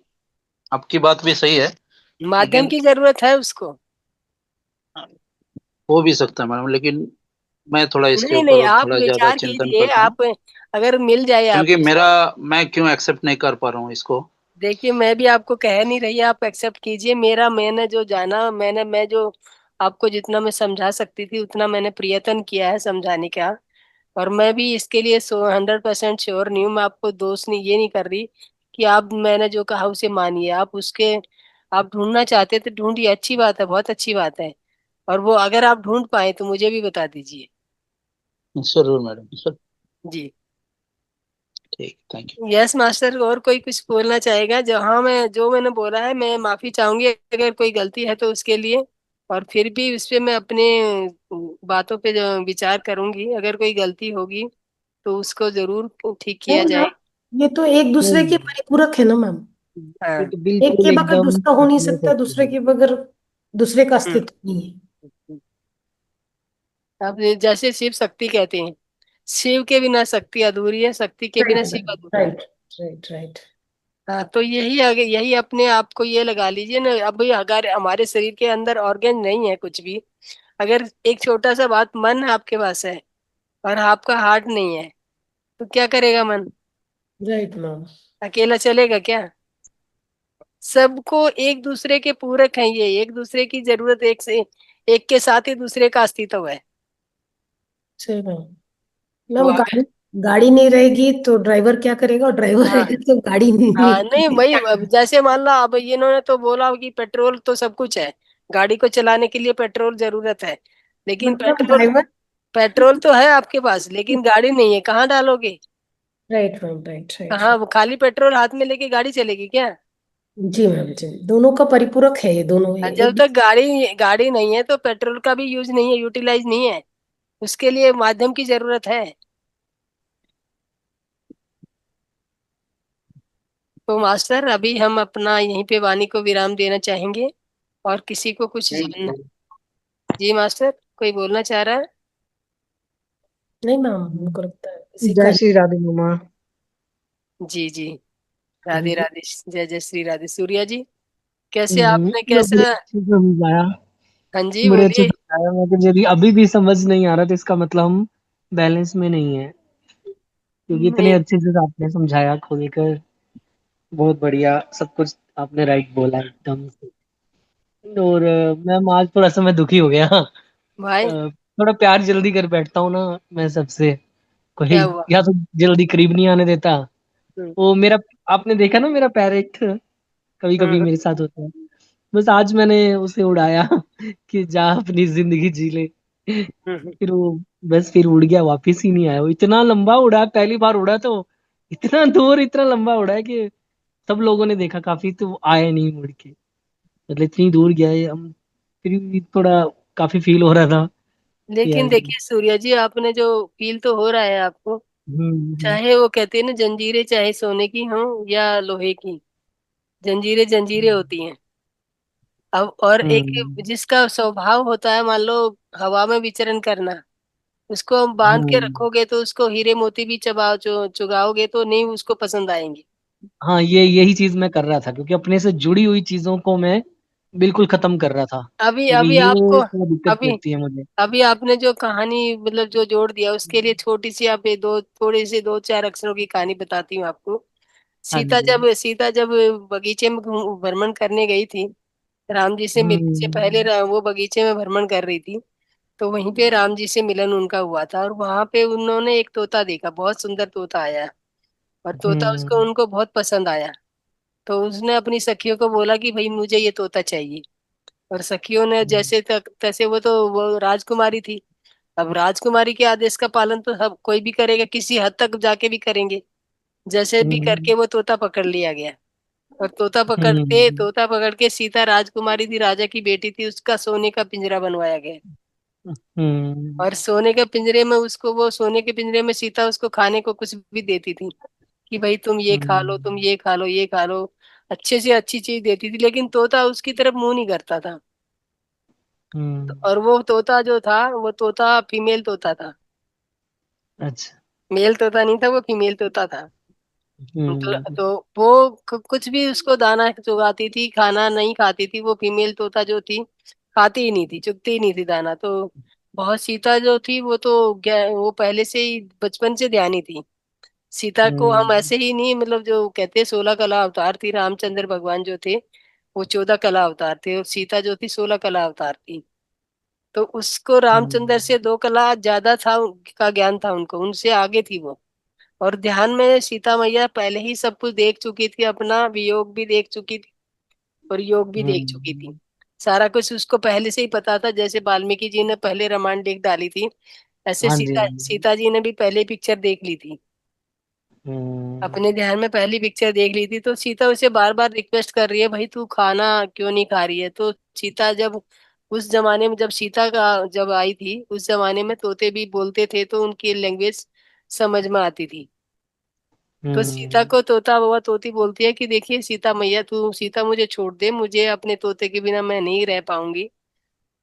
आपकी बात भी सही है।
माध्यम
लेकिन
की जरूरत है उसको।
हो भी सकता है मैडम, लेकिन मैं थोड़ा इसके
नहीं नहीं,
ऊपर
आप
थोड़ा ज्यादा
विचार
चिंतन
कीजिए
करता हूँ।
आप, अगर मिल जाए
क्योंकि
आपको।
मैं क्यों एक्सेप्ट नहीं कर पा रहा हूँ इसको?
देखिए मैं भी आपको कह नहीं रही, आप एक्सेप्ट कीजिए। मैंने जो जाना, मैं जो आपको जितना मैं समझा सकती थी उतना मैंने प्रयत्न किया है समझाने का। और मैं भी इसके लिए 100% श्योर नहीं हूँ। मैं आपको दोष नहीं, ये नहीं कर रही कि आप मैंने जो कहा उसे मानिए। आप उसके आप ढूंढना चाहते तो ढूंढिए, अच्छी बात है, बहुत अच्छी बात है। और वो अगर आप ढूंढ पाए तो मुझे भी बता दीजिए।
जरूर मैडम, सर।
जी।
ठीक, थैंक यू।
यस मास्टर, और कोई कुछ बोलना चाहेगा? जहाँ मैं जो मैंने बोला है मैं माफी चाहूंगी अगर कोई गलती है तो उसके लिए। और फिर भी उस पे मैं अपने बातों पे जो विचार करूंगी, अगर कोई गलती होगी तो उसको जरूर ठीक किया
नहीं
जाए।
मैम, ये तो एक दूसरे के
नहीं,
परिपूरक है ना मैम।
ये
हाँ।
तो
एक के
बिल्कुल
बगैर
एकदम
दूसरा हो नहीं
कह
सकता,
सकते
दूसरे
हैं।
के बगैर दूसरे का
हम्म।
अस्तित्व नहीं है।
अब ये जैसे शिव शक्ति कहते हैं, शिव के बिना शक्ति अधूरी है, शक्ति के बिना
राइट
शिव
मैम,
अधूरा है।
Right, right, right.
हाँ, तो यही आगे यही अपने आप को ये लगा लीजिए ना। अब भाई अगर हमारे शरीर के अंदर ऑर्गन नहीं है कुछ भी, अगर एक छोटा सा बात, मन आपके पास है और आपका हार्ट नहीं है, तो क्या करेगा मन?
Right ma'am.
अकेला चलेगा क्या? सबको एक दूसरे के पूरक हैं, ये एक दूसरे की जरूरत एक से एक के साथ ही दूसरे का अस्तित्व है।
सही में
तो
मैम,
अगर
गाड़ी गाड़ी नहीं रहेगी तो ड्राइवर क्या करेगा, और ड्राइवर
हाँ
रहेगा तो गाड़ी
हाँ, नहीं
नहीं।
वही, अब जैसे मान लो अब इन्होंने तो बोला कि पेट्रोल तो सब कुछ है, गाड़ी को चलाने के लिए पेट्रोल जरूरत है, लेकिन
मतलब
पेट्रोल
ड्राइवर।
पेट्रोल तो है आपके पास, लेकिन गाड़ी नहीं है, कहाँ डालोगे?
राइट मैम, राइट राइट
कहाँ,
राइट।
वो खाली पेट्रोल हाथ में लेके गाड़ी चलेगी क्या?
जी मैम जी, दोनों का परिपूरक है ये दोनों, ये
जब
एक।
तक गाड़ी गाड़ी नहीं है तो पेट्रोल का भी यूज नहीं है, यूटिलाइज नहीं है, उसके लिए माध्यम की जरूरत है। तो मास्टर अभी हम अपना यहीं पे वाणी को विराम देना चाहेंगे, और किसी को कुछ जानना। जी मास्टर, कोई बोलना चाह रहा है?
नहीं मैम, हमको लगता है इसी का।
जय श्री राधे मामा।
जी जी,
हाँ
राधे
जी।
राधे, जय जय श्री राधे। सूर्या जी, कैसे आपने
तो बड़े
कैसा?
अच्छे से समझाया।
हाँ जी
बड़े अच्छे से
बोलिए।
समझाया, मगर यदि अभी भी समझ नहीं आ रहा तो इसका मतलब हम बैलेंस में नहीं है, क्योंकि इतने
नहीं,
अच्छे से आपने समझाया खोलकर। बहुत बढ़िया, सब कुछ आपने राइट बोला एकदम से। और मैम आज थोड़ा सा मैं दुखी हो गया।
भाई
थोड़ा प्यार जल्दी कर बैठता हूँ ना मैं सबसे, कोई
क्या हुआ?
या तो जल्दी करीब नहीं आने देता।
हम्म
वो मेरा, आपने देखा ना मेरा पैरेट, कभी कभी
हम्म
मेरे साथ होता है। बस आज मैंने उसे उड़ाया कि जा अपनी जिंदगी जी ले।
हम्म।
फिर वो बस फिर उड़ गया, वापस ही नहीं आया। वो इतना लंबा उड़ा, पहली बार उड़ा तो इतना दूर इतना लंबा उड़ा है कि सब लोगों ने देखा काफी, तो वो आया नहीं मुड़ के। मतलब इतनी दूर गया है हम। फिर भी थोड़ा काफी फील हो रहा था कि
लेकिन
यार।
देखिए सूर्या जी, आपने जो फील तो हो रहा है आपको,
हम्म।
चाहे वो कहते हैं ना जंजीरें चाहे सोने की हों या लोहे की, जंजीरें जंजीरें होती हैं। अब और एक
हम्म।
जिसका स्वभाव होता है मान लो हवा में विचरण करना, उसको हम बांध के
हम्म।
रखोगे तो उसको हीरे मोती भी चुगाओगे तो नहीं उसको पसंद आएंगे।
हाँ, ये यही चीज मैं कर रहा था, क्योंकि अपने से जुड़ी हुई चीजों को मैं बिल्कुल खत्म कर रहा था,
अभी
क्योंकि
अभी आपको
ये थोड़ा दिक्कत
अभी
लगती है मुझे।
अभी आपने जो कहानी मतलब जो जोड़ दिया, उसके लिए छोटी सी आप ये दो थोड़ी सी दो चार अक्षरों की कहानी बताती हूँ आपको।
हाँ जी।
सीता जब बगीचे में भ्रमण करने गई थी, राम जी से मिलने से पहले
हम्म।
वो बगीचे में भ्रमण कर रही थी, तो वहीं पे राम जी से मिलन उनका हुआ था, और वहां पे उन्होंने एक तोता देखा, बहुत सुंदर तोता आया, और तोता उसको
हम्म।
उनको बहुत पसंद आया। तो उसने अपनी सखियों को बोला कि भाई मुझे ये तोता चाहिए, और सखियों ने जैसे तक तैसे, वो राजकुमारी थी, अब राजकुमारी के आदेश का पालन तो सब कोई भी करेगा, किसी हद तक जाके भी करेंगे, जैसे भी
हम्म।
करके वो तोता पकड़ लिया गया। और
हम्म।
तोता पकड़ के, सीता राजकुमारी थी, राजा की बेटी थी, उसका सोने का पिंजरा बनवाया गया,
हम्म।
और सोने के पिंजरे में उसको, वो सोने के पिंजरे में सीता उसको खाने को कुछ भी देती थी, कि भाई तुम ये खा लो, तुम
हम्म।
ये खा लो, ये खा लो, अच्छे से अच्छी चीज देती थी, लेकिन तोता उसकी तरफ मुंह नहीं करता था।
हम्म।
और वो तोता जो था, वो तोता फीमेल तोता था,
अच्छा।
मेल तोता नहीं था, वो फीमेल तोता था। मतलब
हम्म।
तो वो कुछ भी उसको दाना चुगाती थी, खाना नहीं खाती थी, वो फीमेल तोता जो थी खाती ही नहीं थी, चुगती ही नहीं थी दाना। तो बहुत सीता जो थी वो तो वो पहले से ही बचपन से ध्यानी थी। सीता को हम
हम्म।
ऐसे ही नहीं, मतलब जो कहते हैं 16 कला अवतार थी, रामचंद्र भगवान जो थे वो 14 कला अवतार थे, और सीता जो थी 16 कला अवतार थी। तो उसको रामचंद्र से 2 कला ज्यादा था, का ज्ञान था उनको, उनसे आगे थी वो। और ध्यान में सीता मैया पहले ही सब कुछ देख चुकी थी, अपना वियोग भी देख चुकी थी और योग भी देख चुकी थी।
हम्म।
सारा कुछ उसको पहले से ही पता था, जैसे वाल्मीकि जी ने पहले रामायण लिख डाली थी, ऐसे
हाँ जी, हाँ
सीता
जी।
सीता जी ने भी पहले पिक्चर देख ली थी,
हम्म।
अपने ध्यान में पहली पिक्चर देख ली थी। तो सीता उसे बार बार रिक्वेस्ट कर रही है, भाई तू खाना क्यों नहीं खा रही है? तो सीता जब उस जमाने में, जब सीता का जब आई थी, उस जमाने में तोते भी बोलते थे, तो उनकी लैंग्वेज समझ में आती थी। तो सीता
हम्म।
को तोता बाबा तोती बोलती है कि देखिए सीता मैया, तू सीता मुझे छोड़ दे, मुझे अपने तोते के बिना मैं नहीं रह पाऊंगी,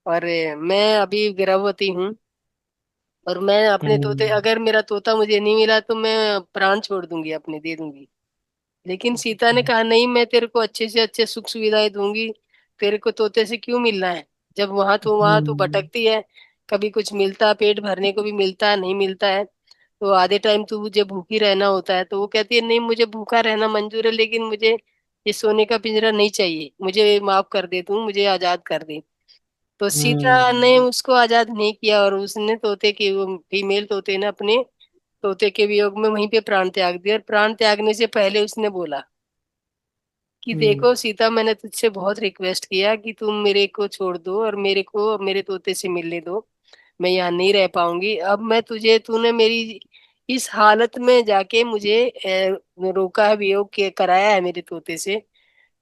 और मैं अभी गर्भवती हूँ, और मैं अपने तोते,
हम्म।
अगर मेरा तोता मुझे नहीं मिला तो मैं प्राण छोड़ दूंगी, अपने दे दूंगी। लेकिन सीता ने कहा नहीं, मैं तेरे को अच्छे से अच्छे सुख सुविधाएं दूंगी, तेरे को तोते से क्यों मिलना है? जब वहां तू
हम्म।
भटकती है, कभी कुछ मिलता, पेट भरने को भी मिलता है, नहीं मिलता है, तो आधे टाइम तू मुझे भूखी रहना होता है। तो वो कहती है नहीं, मुझे भूखा रहना मंजूर है, लेकिन मुझे ये सोने का पिंजरा नहीं चाहिए, मुझे माफ कर दे, तू मुझे आजाद कर दे। तो सीता ने उसको आजाद नहीं किया, और उसने तोते की, वो फीमेल तोते ने अपने तोते के वियोग में वहीं पे प्राण त्याग दिया। और प्राण त्यागने से पहले उसने बोला कि देखो सीता, मैंने तुझसे बहुत रिक्वेस्ट किया कि तुम मेरे को छोड़ दो और मेरे को मेरे तोते से मिलने दो, मैं यहाँ नहीं रह पाऊंगी। अब मैं तुझे, तूने मेरी इस हालत में जाके मुझे रोका है, वियोग के कराया है मेरे तोते से,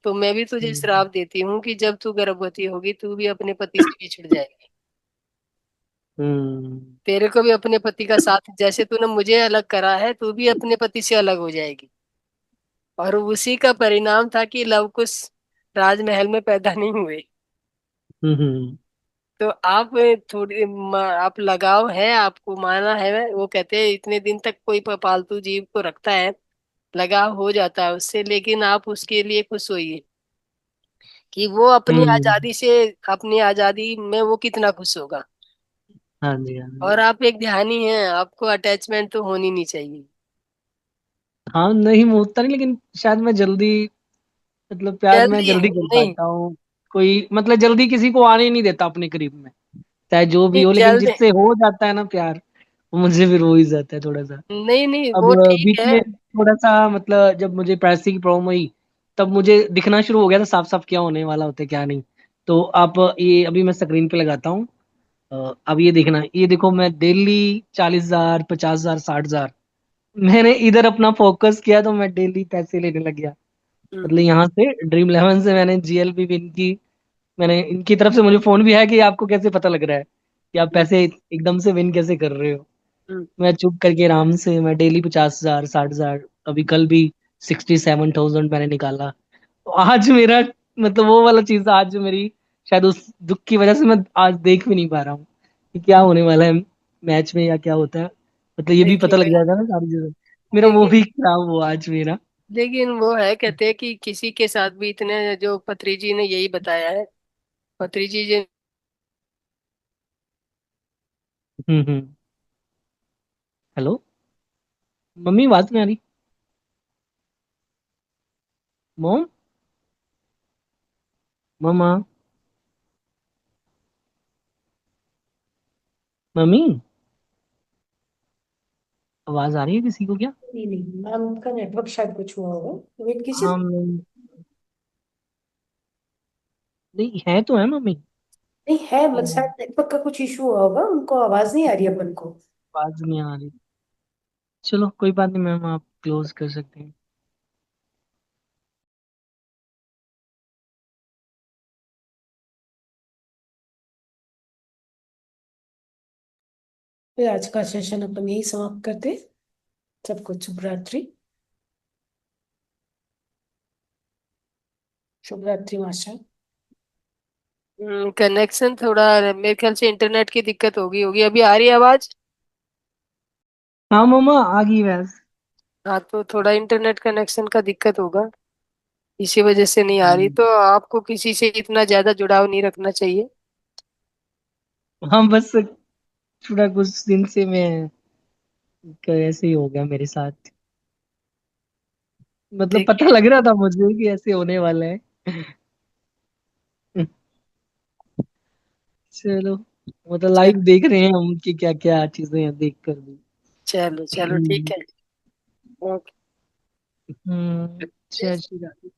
तो मैं भी तुझे श्राप देती हूँ कि जब तू गर्भवती होगी तू भी अपने पति से बिछुड़ जाएगी। तेरे को भी अपने पति का साथ, जैसे तूने मुझे अलग करा है, तू भी अपने पति से अलग हो जाएगी। और उसी का परिणाम था कि लव कुश राजमहल में पैदा नहीं हुए। तो आप थोड़ी आप लगाव है, आपको माना है, वो कहते हैं इतने दिन तक कोई पालतू जीव को रखता है, लगाव हो जाता है उससे, लेकिन आप उसके लिए खुश होइए कि वो अपनी आजादी से, अपनी आजादी में वो कितना खुश होगा।
हाँ जी, हाँ जी।
और आप एक ध्यानी हैं, आपको अटैचमेंट तो होनी नहीं चाहिए।
हाँ, नहीं होता नहीं, लेकिन शायद मैं जल्दी, मतलब प्यार मैं
जल्दी
जल्दी कर
नहीं,
पाता हूँ। कोई मतलब जल्दी किसी को आने ही नहीं देता अपने करीब में, चाहे जो भी
नहीं
हो, लेकिन
जल्दी,
जिससे हो जाता है ना प्यार, वो मुझे फिर हो ही जाता है थोड़ा सा।
नहीं नहीं
अब
वो ठीक
बीच
है।
में थोड़ा सा, मतलब जब मुझे पैसे की प्रॉब्लम हुई, तब मुझे दिखना शुरू हो गया था साफ साफ क्या होने वाला होता है क्या नहीं। तो आप ये अभी मैं स्क्रीन पे लगाता हूँ। अब ये देखना, ये देखो, मैं डेली 40,000, 50,000, 60,000, मैंने इधर अपना फोकस किया तो मैं डेली पैसे लेने लग गया।
हम्म,
मतलब यहाँ से ड्रीम इलेवन से मैंने जीएलबी विन की, मैंने इनकी तरफ से मुझे फोन भी है कि आपको कैसे पता लग रहा है कि आप पैसे एकदम से विन कैसे कर रहे हो।
हम्म,
मैं चुप करके आराम से मैं डेली 50,000, 60,000, अभी कल भी 67,000 मैंने निकाला। तो आज मेरा, मतलब वो वाला चीज आज जो मेरी, शायद उस दुख की वजह से मैं आज देख भी नहीं पा रहा हूँ कि क्या होने वाला है मैच में या क्या होता है। मतलब ये भी पता
देखिए,
लग जाएगा ना सारी चीजें। मेरा वो
लेकिन
भी खराब हुआ आज मेरा।
लेकिन वो है, कहते हैं कि किसी के साथ भी इतने, जो पत्री जी ने यही बताया है, पत्री जी
हम्म। हेलो, मम्मी आवाज नहीं आ रही? मोम, मम्मा, मम्मी, आवाज आ रही है किसी को क्या?
नहीं नहीं मैम का नेटवर्क शायद कुछ हुआ होगा, वेट कीजिए।
हाँ नहीं, है तो है मम्मी।
नहीं है, मतलब शायद नेटवर्क का कुछ इशू हुआ होगा, उनको आवाज नहीं आ रही अपन को।
आवाज नहीं आ रही। चलो कोई बात नहीं मैम, आप क्लोज कर सकते हैं।
फिर आज का सेशन अपन यही समाप्त करते हैं। सबको शुभ रात्रि। शुभ रात्रि मास्टर।
कनेक्शन थोड़ा, मेरे ख्याल से इंटरनेट की दिक्कत होगी होगी अभी आ रही है आवाज?
हाँ मम्मा, आ गई वैस।
हाँ, तो थोड़ा इंटरनेट कनेक्शन का दिक्कत होगा, इसी वजह से नहीं आ रही।
हम्म।
तो आपको किसी से इतना ज्यादा जुड़ाव नहीं रखना चाहिए।
हाँ बस थोड़ा कुछ दिन से मैं, ऐसे ही हो गया मेरे साथ। मतलब पता
देखिए,
लग रहा था मुझे कि ऐसे होने वाला है। चलो, मतलब
चल,
लाइव देख रहे हैं हम कि क्या क्या चीजें हैं, देख कर भी।
चलो चलो ठीक
हम्म।
है। ओके।
जय श्री राम।